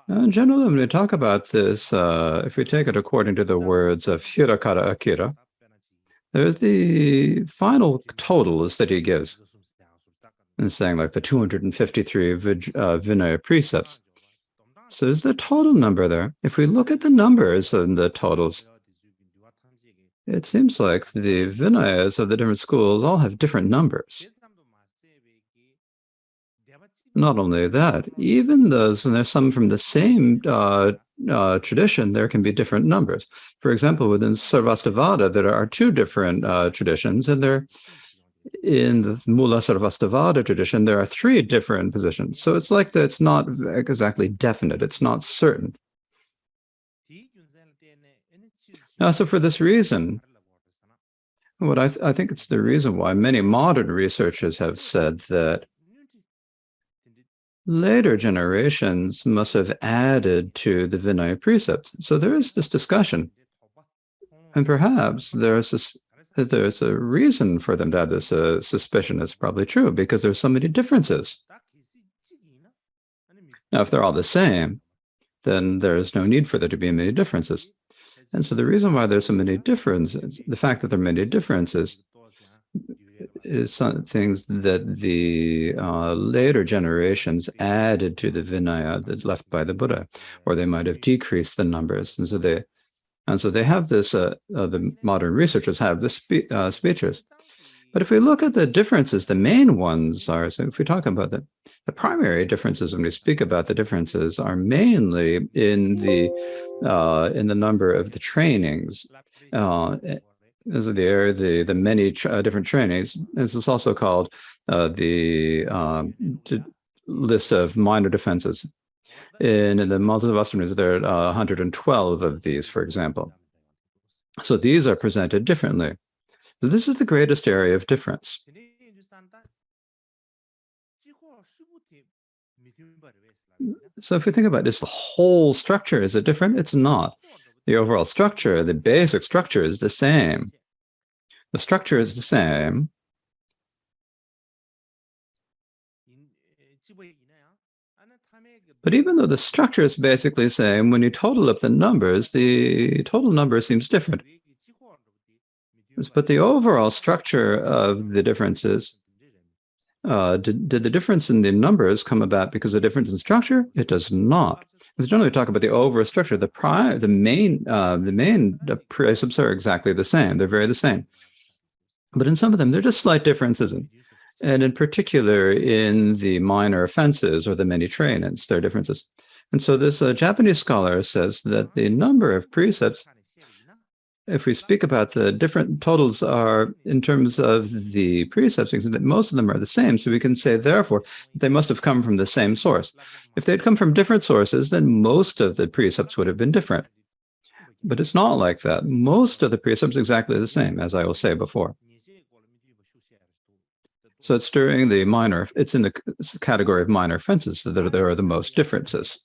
And generally, when we talk about this, if we take it according to the words of Hirakata Akira, there's the final totals that he gives, and saying like the 253 Vinaya precepts. So there's the total number there. If we look at the numbers and the totals, it seems like the Vinayas of the different schools all have different numbers. Not only that, even those, and there's some from the same tradition, there can be different numbers. For example, within Sarvastivada, there are 2 different traditions, and in the Mula Sarvastivada tradition, there are 3 different positions. So it's like that it's not exactly definite, it's not certain. Now, so for this reason, I think it's the reason why many modern researchers have said that later generations must have added to the Vinaya precepts. So there is this discussion, and perhaps there's a reason for them to have this suspicion. It's probably true because there's so many differences. Now, if they're all the same, then there's no need for there to be many differences. And so the reason why there's so many differences, the fact that there are many differences, is some things that the later generations added to the Vinaya that left by the Buddha, or they might have decreased the numbers. And so they have this, the modern researchers have this speeches. But if we look at the differences, the main ones are, so if we talk about the primary differences, when we speak about the differences, are mainly in the number of the trainings. Those are the many different trainings. This is also called the list of minor defenses. In the Multivasthanas, there are 112 of these, for example. So these are presented differently. So this is the greatest area of difference. So if we think about this, the whole structure, is it different? It's not. The overall structure, the basic structure is the same. The structure is the same. But even though the structure is basically the same, when you total up the total number seems different. But the overall structure of the differences, did the difference in the numbers come about because of difference in structure? It does not. Because generally we talk about the overall structure. The main precepts are exactly the same. They're very the same. But in some of them, they're just slight differences. And in particular, in the minor offenses or the many trainings, there are differences. And so this Japanese scholar says that the number of precepts, if we speak about the different totals are in terms of the precepts, that most of them are the same. So we can say, therefore, they must have come from the same source. If they'd come from different sources, then most of the precepts would have been different. But it's not like that. Most of the precepts are exactly the same, as I will say before. So it's during the it's in the category of minor offenses that there are the most differences.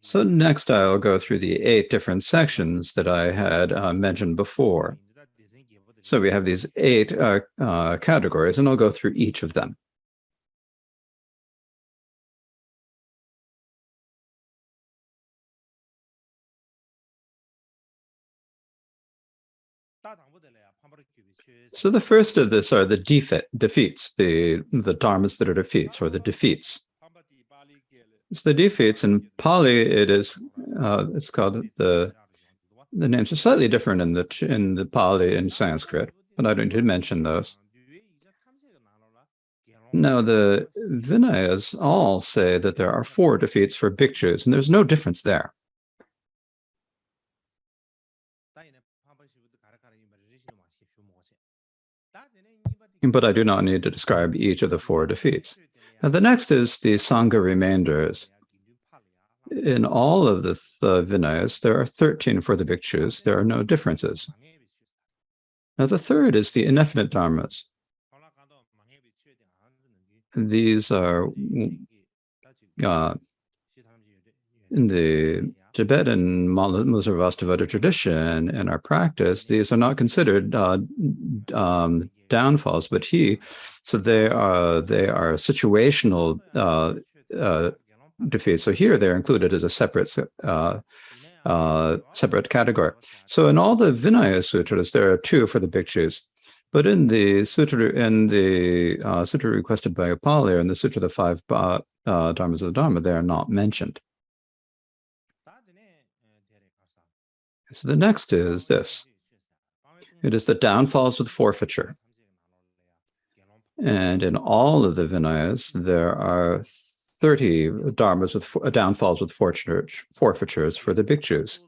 So next I'll go through the 8 different sections that I had mentioned before. So we have these 8 categories, and I'll go through each of them. So the first of this are the defeats, the dharmas that are defeats, or the defeats. So the defeats in Pali, it's called the names are slightly different in the Pali and Sanskrit, but I don't need to mention those. Now the Vinayas all say that there are 4 defeats for bhikshus, and there's no difference there. But I do not need to describe each of the 4 defeats. Now, the next is the Sangha remainders. In all of the Vinayas, there are 13 for the bhikshus. There are no differences. Now, the third is the indefinite dharmas. These are in the Tibetan Musarvastivada tradition and our practice, these are not considered downfalls, but so they are situational defeats. So here they're included as a separate category. So in all the Vinaya sutras, there are 2 for the bhikshus, but in the sutra requested by Upali, or in the Sutra of the 5 dharmas of the Dharma, they are not mentioned. So the next is this. It is the downfalls with forfeiture. And in all of the Vinayas, there are 30 dharmas with downfalls with forfeitures for the bhikshus.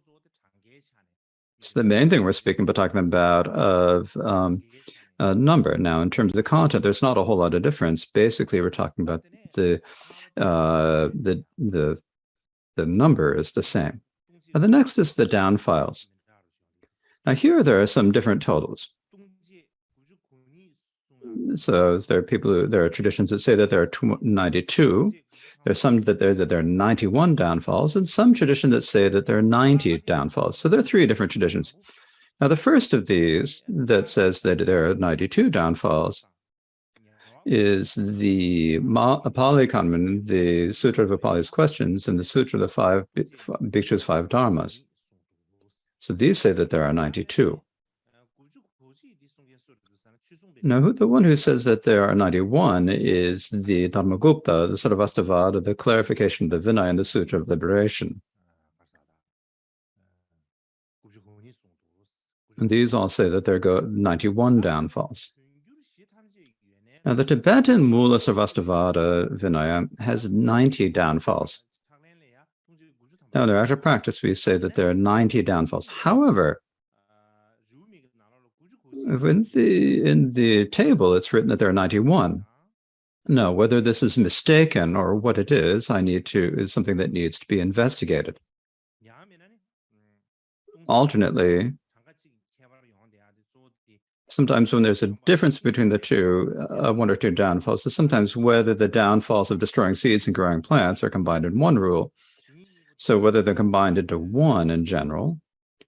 So the main thing we're talking about of number. Now, in terms of the content, there's not a whole lot of difference. Basically, we're talking about the number is the same. Now, the next is the downfalls. Now, here there are some different totals. So there are traditions that say that there are 92. There's some that there are 91 downfalls, and some traditions that say that there are 90 downfalls. So there are 3 different traditions. Now, the first of these that says that there are 92 downfalls is the Pali Kanman, the Sutra of Upali's Questions, and the Sutra of the 5 Bhikshus' 5 Dharmas. So these say that there are 92. Now, the one who says that there are 91 is the Dharmagupta, the Sarvastivada, the clarification of the Vinaya, and the Sutra of Liberation. And these all say that there are 91 downfalls. Now, the Tibetan Mula Sarvastivada Vinaya has 90 downfalls. Now, in our actual practice, we say that there are 90 downfalls. However, in the table, it's written that there are 91. No, whether this is mistaken or what it is, is something that needs to be investigated. Alternately, sometimes when there's a difference between the two, 1 or 2 downfalls, so sometimes whether the downfalls of destroying seeds and growing plants are combined in one rule, so whether they're combined into 1 in general,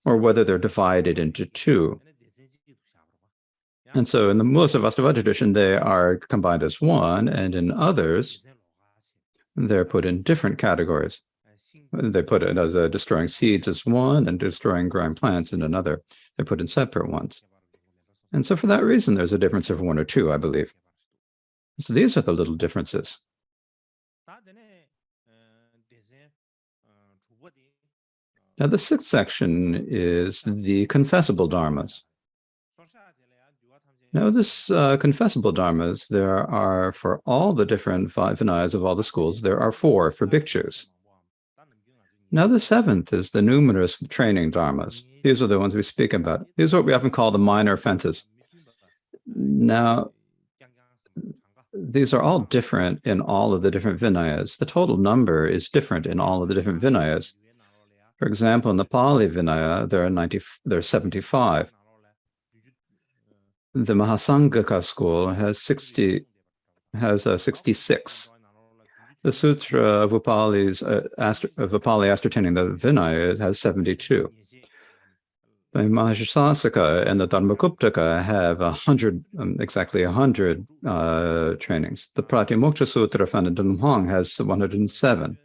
or whether they're divided into 2. And so in the Mulasarvastivada tradition, they are combined as one, and in others, they're put in different categories. They put it as destroying seeds as one and destroying growing plants in another. They're put in separate ones. And so for that reason, there's a difference of one or two, I believe. So these are the little differences. Now, the sixth section is the confessible dharmas. Now, this confessible dharmas, there are for all the different five vinayas of all the schools, there are four for bhikshus. Now, the seventh is the numerous training dharmas. These are the ones we speak about. These are what we often call the minor offenses. Now, these are all different in all of the different vinayas. The total number is different in all of the different vinayas. For example, in the Pali Vinaya, there are 75. The Mahasangaka school has 66. The Sutra of Upali ascertaining the Vinaya has 72. The Mahashasaka and the Dharmakuptaka have 100, exactly 100 trainings. The Pratimoksha Sutra found in Dunhuang has 107.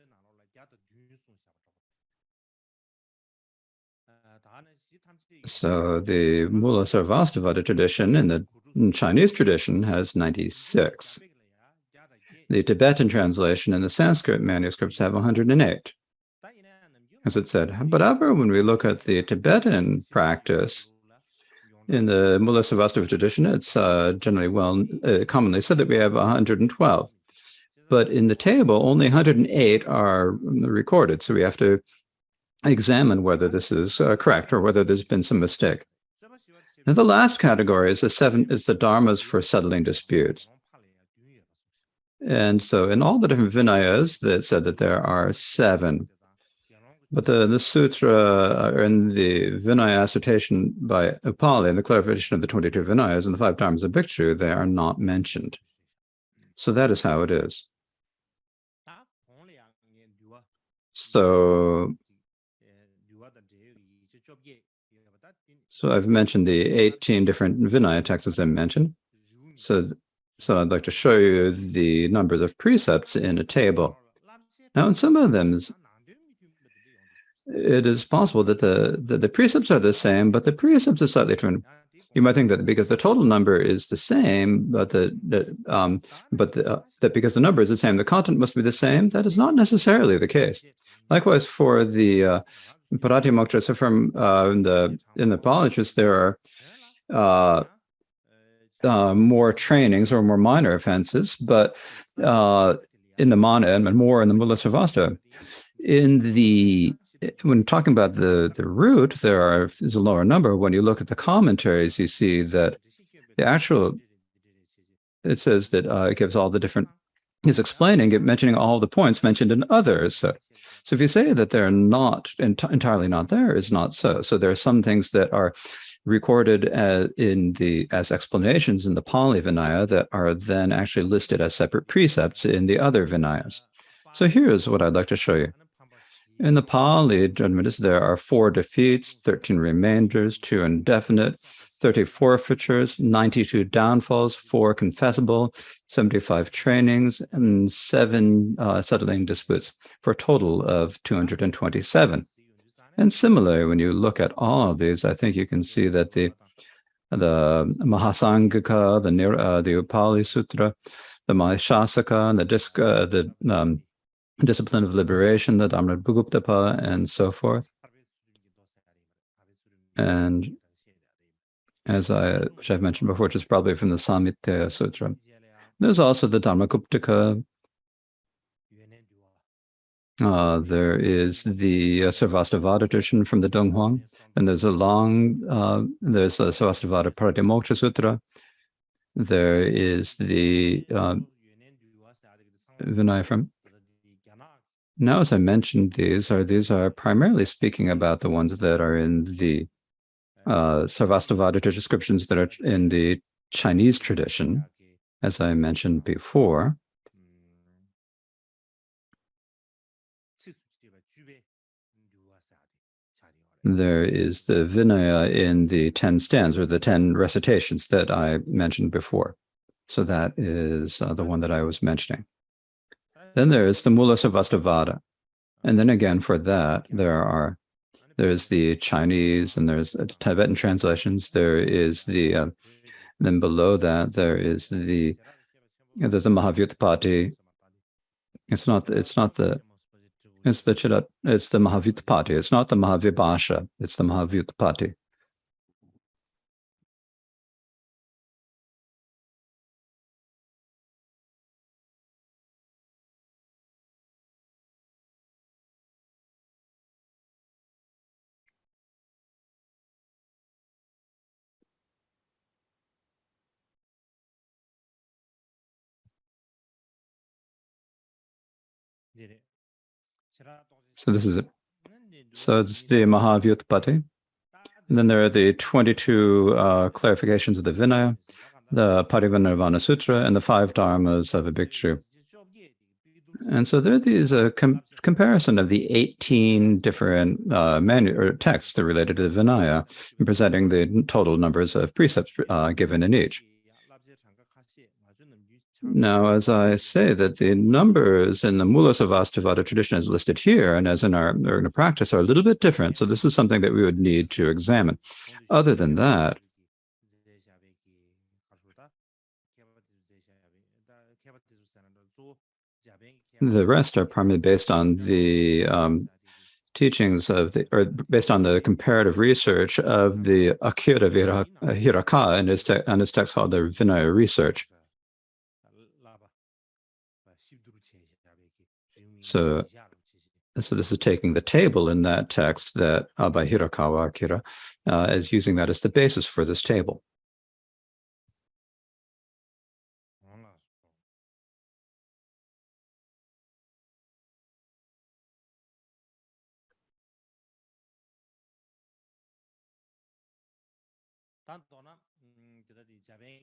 So the Mulasarvastivada tradition in the Chinese tradition has 96. The Tibetan translation and the Sanskrit manuscripts have 108. As it said, but however, when we look at the Tibetan practice, in the Mulasarvastivada tradition, it's generally commonly said that we have 112. But in the table, only 108 are recorded. So we have to examine whether this is correct or whether there's been some mistake. Now, the last category is the dharmas for settling disputes. And so in all the different Vinayas, that said that there are 7. But the sutra and the Vinaya assertion by Upali and the clarification of the 22 Vinayas and the 5 dharmas of Bhikshu, they are not mentioned. So that is how it is. So I've mentioned the 18 different Vinaya texts as I mentioned. So I'd like to show you the numbers of precepts in a table. Now, in some of them, it is possible that the precepts are the same, but the precepts are slightly different. You might think that because the total number is the same, but that because the number is the same, the content must be the same. That is not necessarily the case. Likewise, for the Pratimoksha, so from in the Palichas, there are more trainings or more minor offenses, but in the Mana and more in the Mulasarvastivada. When talking about the root, is a lower number. When you look at the commentaries, you see that it says that it gives all the different, is explaining it, mentioning all the points mentioned in others. So if you say that they're not entirely not there, it's not so. So there are some things that are recorded as explanations in the Pali Vinaya that are then actually listed as separate precepts in the other Vinayas. So here's what I'd like to show you. In the Pali judgments, there are 4 defeats, 13 remainders, 2 indefinite, 30 forfeitures, 92 downfalls, 4 confessable, 75 trainings, and 7 settling disputes, for a total of 227. And similarly, when you look at all of these, I think you can see that the Mahasangika, the Upali Sutra, the Mahashasaka, and the Discipline of Liberation, the Dhamma-Bhuguptapa, and so forth. And which I've mentioned before, which is probably from the Samyutta Sutra. There's also the Dharmakuptaka. There is the Sarvastivada tradition from the Dunhuang, and there's there's a Sarvastivada Pratimoksha Sutra. There is the Vinaya from. Now, as I mentioned, these are primarily speaking about the ones that are in the Sarvastivada descriptions that are in the Chinese tradition, as I mentioned before. there is the Vinaya in the 10 stands or the 10 recitations that I mentioned before. So that is the one that I was mentioning. Then there is the Mula Sarvastivada. And then again, for that, there's the Chinese and there's the Tibetan translations. There is the, then below that, there's the Mahavyutpati. It's the Chirat, it's the Mahavyutpati. It's not the Mahavibhasha, it's the Mahavyutpati. So this is it. So it's the Mahavyutpati. And then there are the 22 clarifications of the Vinaya, the Parivanirvana Sutra, and the 5 dharmas of a bhikshu. And so there are these comparison of the 18 different texts that are related to the Vinaya, and presenting the total numbers of precepts given in each. Now, as I say that the numbers in the Mula Sarvastivada tradition as listed here and as in our practice are a little bit different. So this is something that we would need to examine. Other than that, the rest are primarily based on the teachings of or based on the comparative research of the Akira Hiraka and his text called the Vinaya Research. So this is taking the table in that text that by Hirakawa Akira as using that as the basis for this table.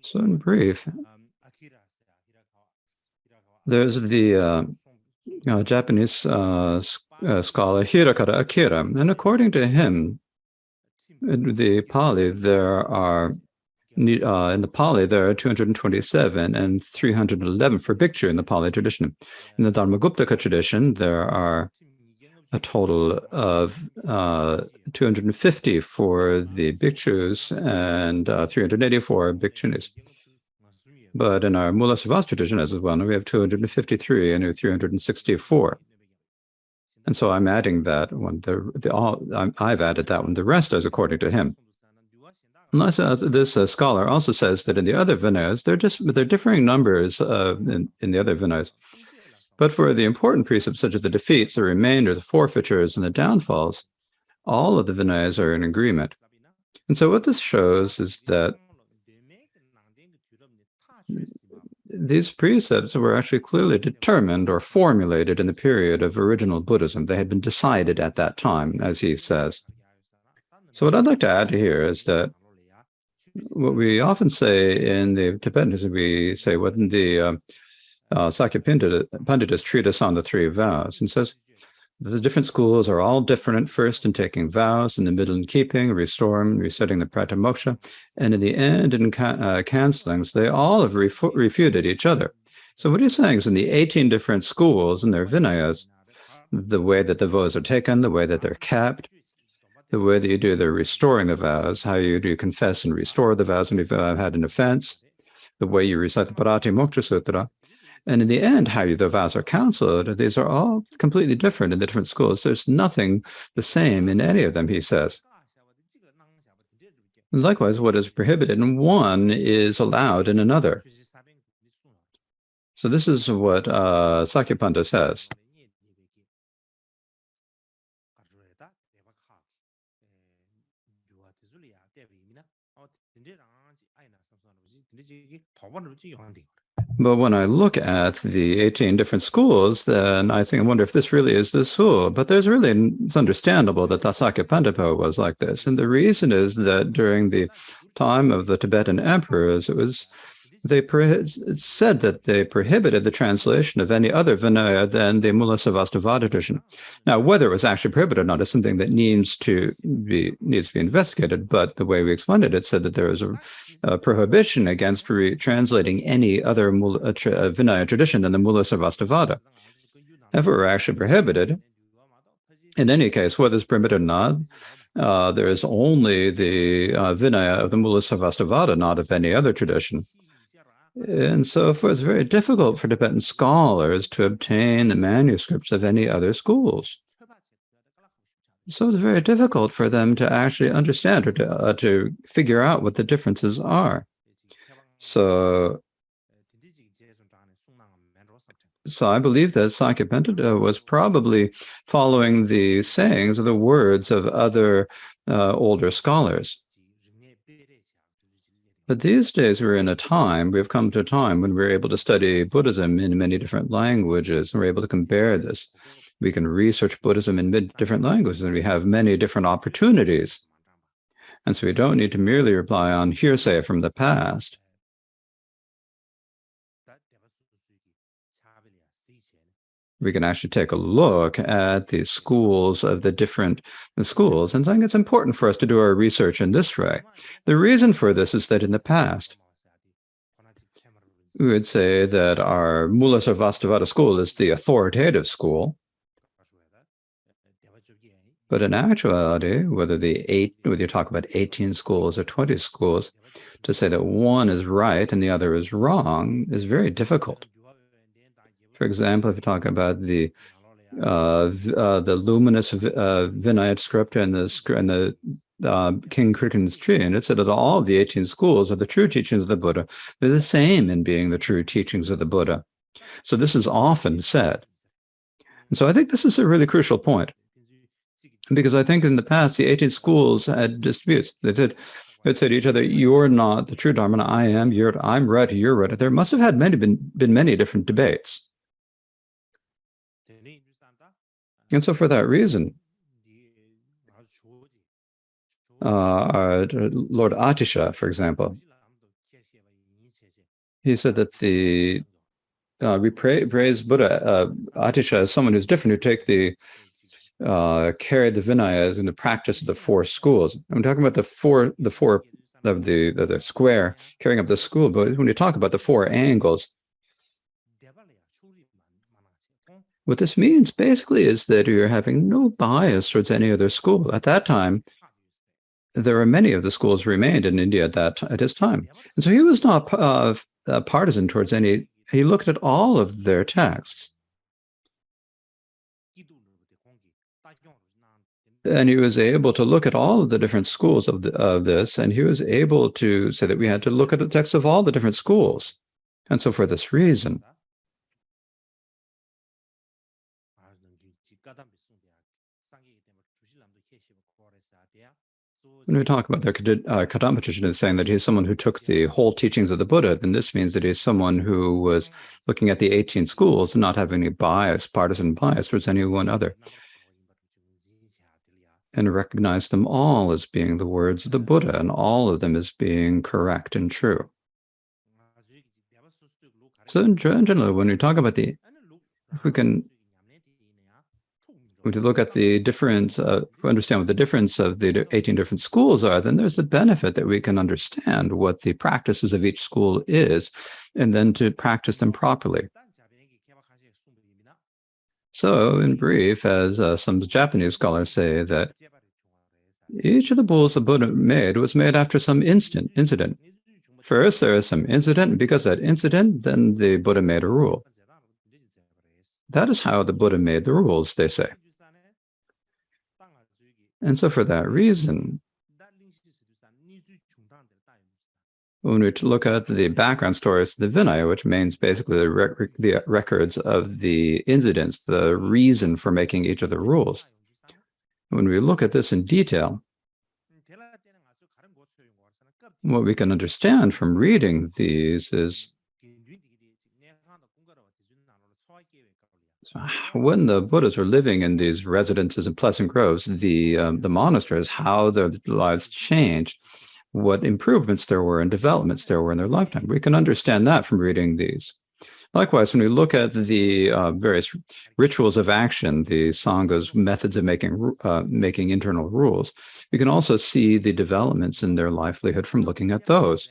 So in brief, there's the Japanese scholar Hirakata Akira, and according to him, in the Pali there are in the Pali there are 227 and 311 for bhikshu in the Pali tradition. In the Dharmaguptaka tradition, there are a total of 250 for the bhikshus and 384 bhikshunis. But in our Mula Sarvastivada tradition, as well, we have 253 and 364. And so I'm adding that one. I've added that one. The rest is according to him. Unless this scholar also says that in the other Vinayas, they're differing numbers in the other Vinayas. But for the important precepts such as the defeats, the remainder, the forfeitures, and the downfalls, all of the Vinayas are in agreement. And so what this shows is that these precepts were actually clearly determined or formulated in the period of original Buddhism. They had been decided at that time, as he says. So what I'd like to add here is that what we often say in the Tibetan is we say when the Sakya Pandita's treatise on the 3 vows, and says the different schools are all different, first in taking vows, in the middle in keeping, restoring, resetting the Pratamoksha, and in the end in cancellings, they all have refuted each other. So what he's saying is in the 18 different schools and their Vinayas, the way that the vows are taken, the way that they're kept, the way that you do the restoring the vows, how you do confess and restore the vows when you've had an offense, the way you recite the Pratimoksha Sutra, and in the end, how the vows are counseled, these are all completely different in the different schools. There's nothing the same in any of them, he says. And likewise, what is prohibited in one is allowed in another. So this is what Sakyapanda says. But when I look at the 18 different schools, then I wonder if this really is the school. But it's understandable that the Sakyapanda was like this. And the reason is that during the time of the Tibetan emperors, it was said that they prohibited the translation of any other Vinaya than the Mulasarvastivada tradition. Now, whether it was actually prohibited or not is something that needs to be investigated. But the way we explained it, it said that there was a prohibition against translating any other Vinaya tradition than the Mulasarvastivada. If it were actually prohibited, in any case, whether it's permitted or not, there is only the Vinaya of the Mulasarvastivada, not of any other tradition. And so it's very difficult for Tibetan scholars to obtain the manuscripts of any other schools. So it's very difficult for them to actually understand or to figure out what the differences are. So I believe that Sakyapenta was probably following the sayings or the words of other older scholars. But these days we've come to a time when we're able to study Buddhism in many different languages, and we're able to compare this. We can research Buddhism in different languages, and we have many different opportunities. And so we don't need to merely rely on hearsay from the past. We can actually take a look at the schools of the different schools. And I think it's important for us to do our research in this way. The reason for this is that in the past, we would say that our Mulasarvastivada school is the authoritative school. But in actuality, whether you talk about 18 schools or 20 schools, to say that one is right and the other is wrong is very difficult. For example, if you talk about the luminous Vinaya script and the King Kirtan's tree, and it said that all of the 18 schools are the true teachings of the Buddha. They're the same in being the true teachings of the Buddha. So this is often said. And so I think this is a really crucial point, because I think in the past, the 18 schools had disputes. They said to each other, "You're not the true Dharma, I am. I'm right, you're right." There must have had been many different debates. And so for that reason, Lord Atisha, for example, he said that we praise Buddha, Atisha, as someone who's different, who carry the Vinayas in the practice of the four schools. I'm talking about the four of the square carrying up the school, but when you talk about the four angles, what this means basically is that you're having no bias towards any other school. At that time, there were many of the schools remained in India at his time. And so he was not partisan towards any. He looked at all of their texts. And he was able to look at all of the different schools of this, and he was able to say that we had to look at the texts of all the different schools. And so for this reason, when we talk about the Kadamba tradition is saying that he's someone who took the whole teachings of the Buddha, then this means that he's someone who was looking at the 18 schools and not having any partisan bias towards any one other, and recognize them all as being the words of the Buddha and all of them as being correct and true. So in general, when we talk about when you look at the difference, understand what the difference of the 18 different schools are, then there's the benefit that we can understand what the practices of each school is, and then to practice them properly. So, in brief, as some Japanese scholars say, that each of the bulls the Buddha made was made after some incident. First, there is some incident, and because of that incident, then the Buddha made a rule. That is how the Buddha made the rules, they say. And so for that reason, when we look at the background stories of the Vinaya, which means basically the records of the incidents, the reason for making each of the rules, when we look at this in detail, what we can understand from reading these is when the Buddhas were living in these residences in Pleasant Groves, the monasteries, how their lives changed what improvements there were and developments there were in their lifetime. We can understand that from reading these. Likewise, when we look at the various rituals of action, the Sangha's methods of making internal rules, we can also see the developments in their livelihood from looking at those.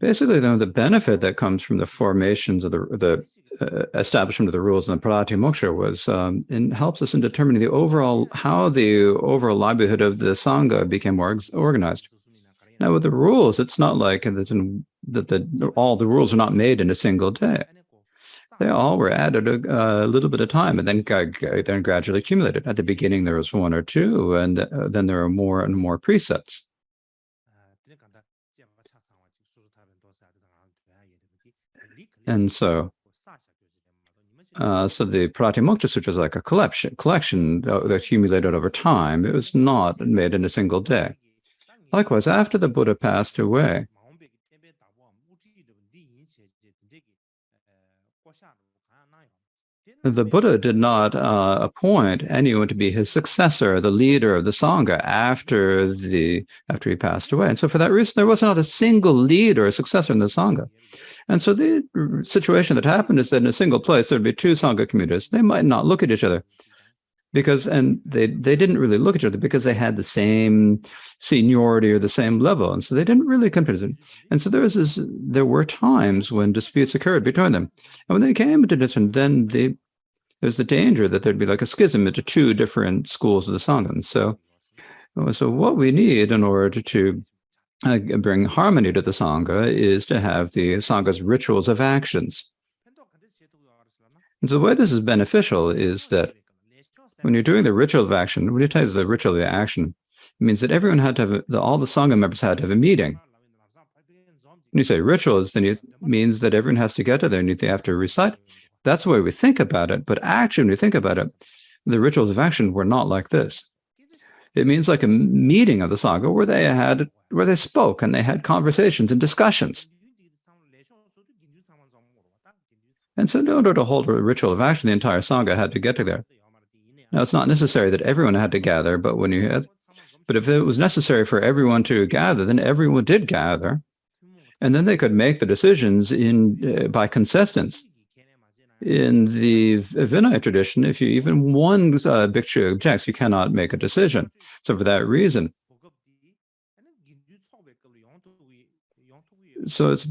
Basically, though, the benefit that comes from the formations of the establishment of the rules in the Pratimoksha was helps us in determining how the overall livelihood of the Sangha became more organized. Now, with the rules, it's not like all the rules are not made in a single day. They all were added a little bit of time and then gradually accumulated. At the beginning, there was one or two, and then there are more and more precepts. And so the Pratimoksha Sutra is like a collection that accumulated over time. It was not made in a single day. Likewise, after the Buddha passed away, the Buddha did not appoint anyone to be his successor, the leader of the Sangha, after he passed away. And so for that reason, there was not a single leader or successor in the Sangha. And so the situation that happened is that in a single place, there'd be two Sangha communities. They might not look at each other and they didn't really look at each other because they had the same seniority or the same level. And so they didn't really compare them. And so there were times when disputes occurred between them. And when they came into discipline, then there's the danger that there'd be like a schism into two different schools of the Sangha. And so what we need in order to bring harmony to the Sangha is to have the Sangha's rituals of actions. And so the way this is beneficial is that when you're doing the ritual of action, when you tell the ritual of action, it means that everyone had to have, all the Sangha members had to have a meeting. When you say rituals, then it means that everyone has to get together and they have to recite. That's the way we think about it. But actually, when you think about it, the rituals of action were not like this. It means like a meeting of the Sangha where they spoke and they had conversations and discussions. And so in order to hold a ritual of action, the entire Sangha had to get together. Now, it's not necessary that everyone had to gather, but if it was necessary for everyone to gather, then everyone did gather, and then they could make the decisions by consensus. In the Vinaya tradition, if even one bhikshu objects, you cannot make a decision. So for that reason, so it's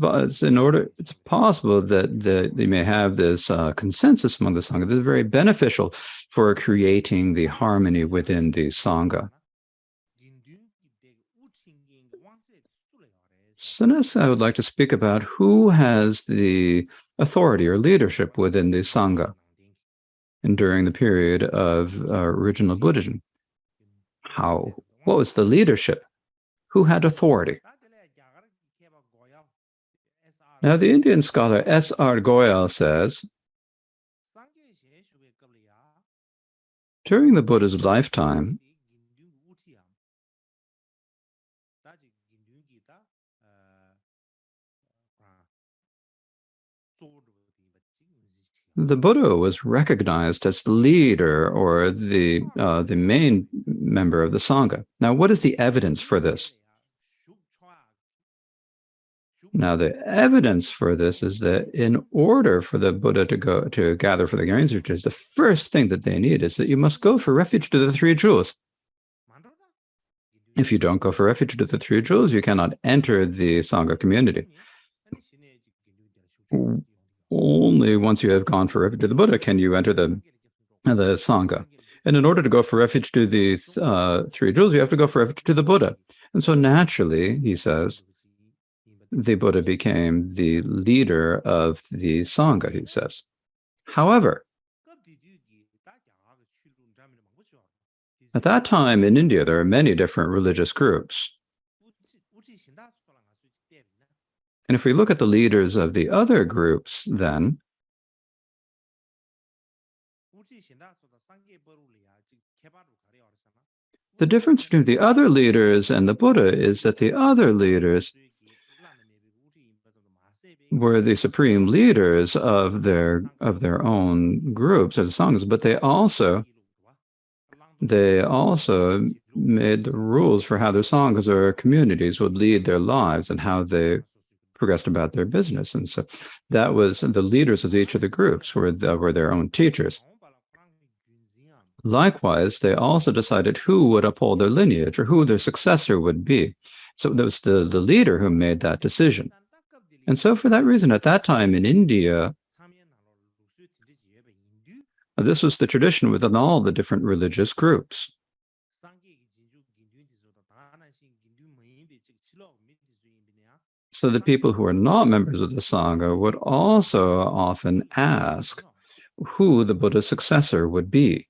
possible that they may have this consensus among the Sangha. This is very beneficial for creating the harmony within the Sangha. So next, I would like to speak about who has the authority or leadership within the Sangha and during the period of original Buddhism. What was the leadership? Who had authority? Now, the Indian scholar S.R. Goyal says, during the Buddha's lifetime, the Buddha was recognized as the leader or the main member of the Sangha. Now, what is the evidence for this? Now, the evidence for this is that in order for the Buddha to gather for the Gyanesa retreats, the first thing that they need is that you must go for refuge to the three jewels. If you don't go for refuge to the three jewels, you cannot enter the Sangha community. Only once you have gone for refuge to the Buddha can you enter the Sangha. And in order to go for refuge to the three jewels, you have to go for refuge to the Buddha. And so naturally, he says, the Buddha became the leader of the Sangha, he says. However, at that time in India, there are many different religious groups. And if we look at the leaders of the other groups, then the difference between the other leaders and the Buddha is that the other leaders were the supreme leaders of their own groups as Sanghas, but they also made the rules for how their sanghas or communities would lead their lives and how they progressed about their business. And so that was the leaders of each of the groups were their own teachers. Likewise, they also decided who would uphold their lineage or who their successor would be. So it was the leader who made that decision. And so for that reason, at that time in India, this was the tradition within all the different religious groups. So the people who are not members of the Sangha would also often ask who the Buddha's successor would be.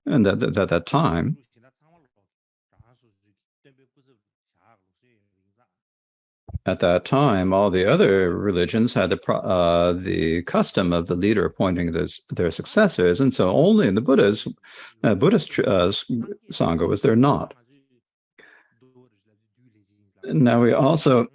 And at that time, all the other religions had the custom of the leader appointing their successors, and so only in the Buddhist Sangha was there not. Now we also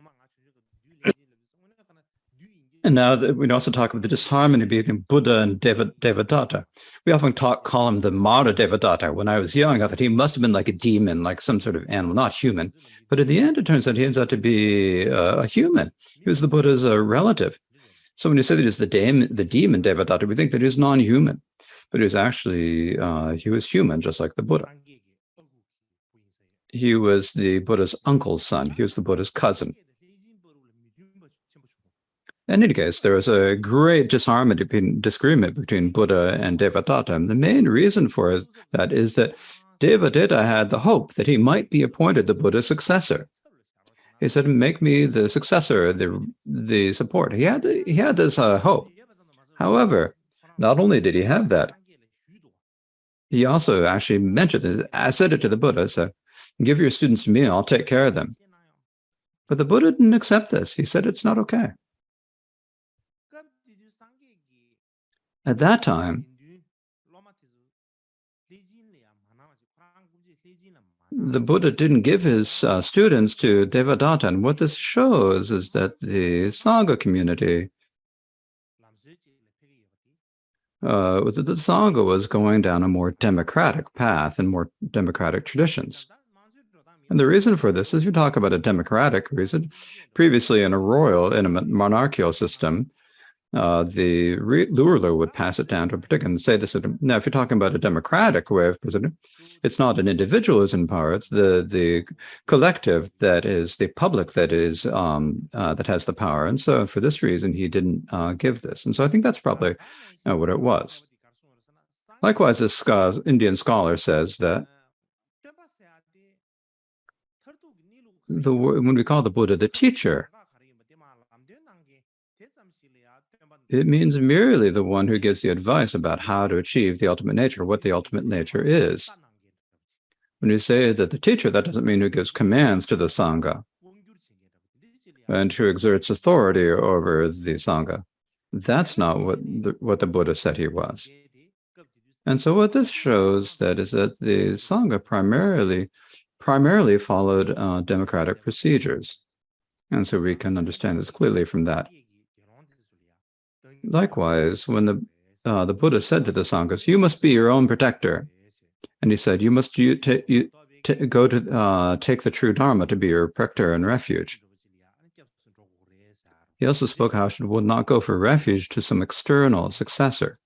talk about the disharmony between Buddha and Devadatta. We often call him the Mara Devadatta. When I was young, I thought he must have been like a demon, like some sort of animal, not human. But in the end, it turns out he ends out to be a human. He was the Buddha's relative. So when you say that he's the demon Devadatta, we think that he's non-human. But he was actually, he was human, just like the Buddha. He was the Buddha's uncle's son. He was the Buddha's cousin. In any case, there was a great disagreement between Buddha and Devadatta. And the main reason for that is that Devadatta had the hope that he might be appointed the Buddha's successor. He said, make me the successor, the support. He had this hope. However, not only did he have that, he also actually mentioned it. I said it to the Buddha, so give your students to me, I'll take care of them. But the Buddha didn't accept this. He said it's not okay. At that time, the Buddha didn't give his students to Devadatta. And what this shows is that the Sangha community, the Sangha was going down a more democratic path and more democratic traditions. And the reason for this is you talk about a democratic reason. Previously in a monarchical system, the ruler would pass it down to a particular and say this. Now, if you're talking about a democratic way of president, it's not an individual who's in power; it's the collective, that is the public, that is that has the power. And so, for this reason, he didn't give this. And so, I think that's probably what it was. Likewise, this Indian scholar says that when we call the Buddha the teacher, it means merely the one who gives the advice about how to achieve the ultimate nature, what the ultimate nature is. When you say that the teacher, that doesn't mean who gives commands to the Sangha and who exerts authority over the Sangha. That's not what the Buddha said he was. And so what this shows is that the Sangha primarily followed democratic procedures. And so we can understand this clearly from that. Likewise, when the Buddha said to the Sanghas, you must be your own protector. And he said, you must go to take the true Dharma to be your protector and refuge. He also spoke how one should not go for refuge to some external successor.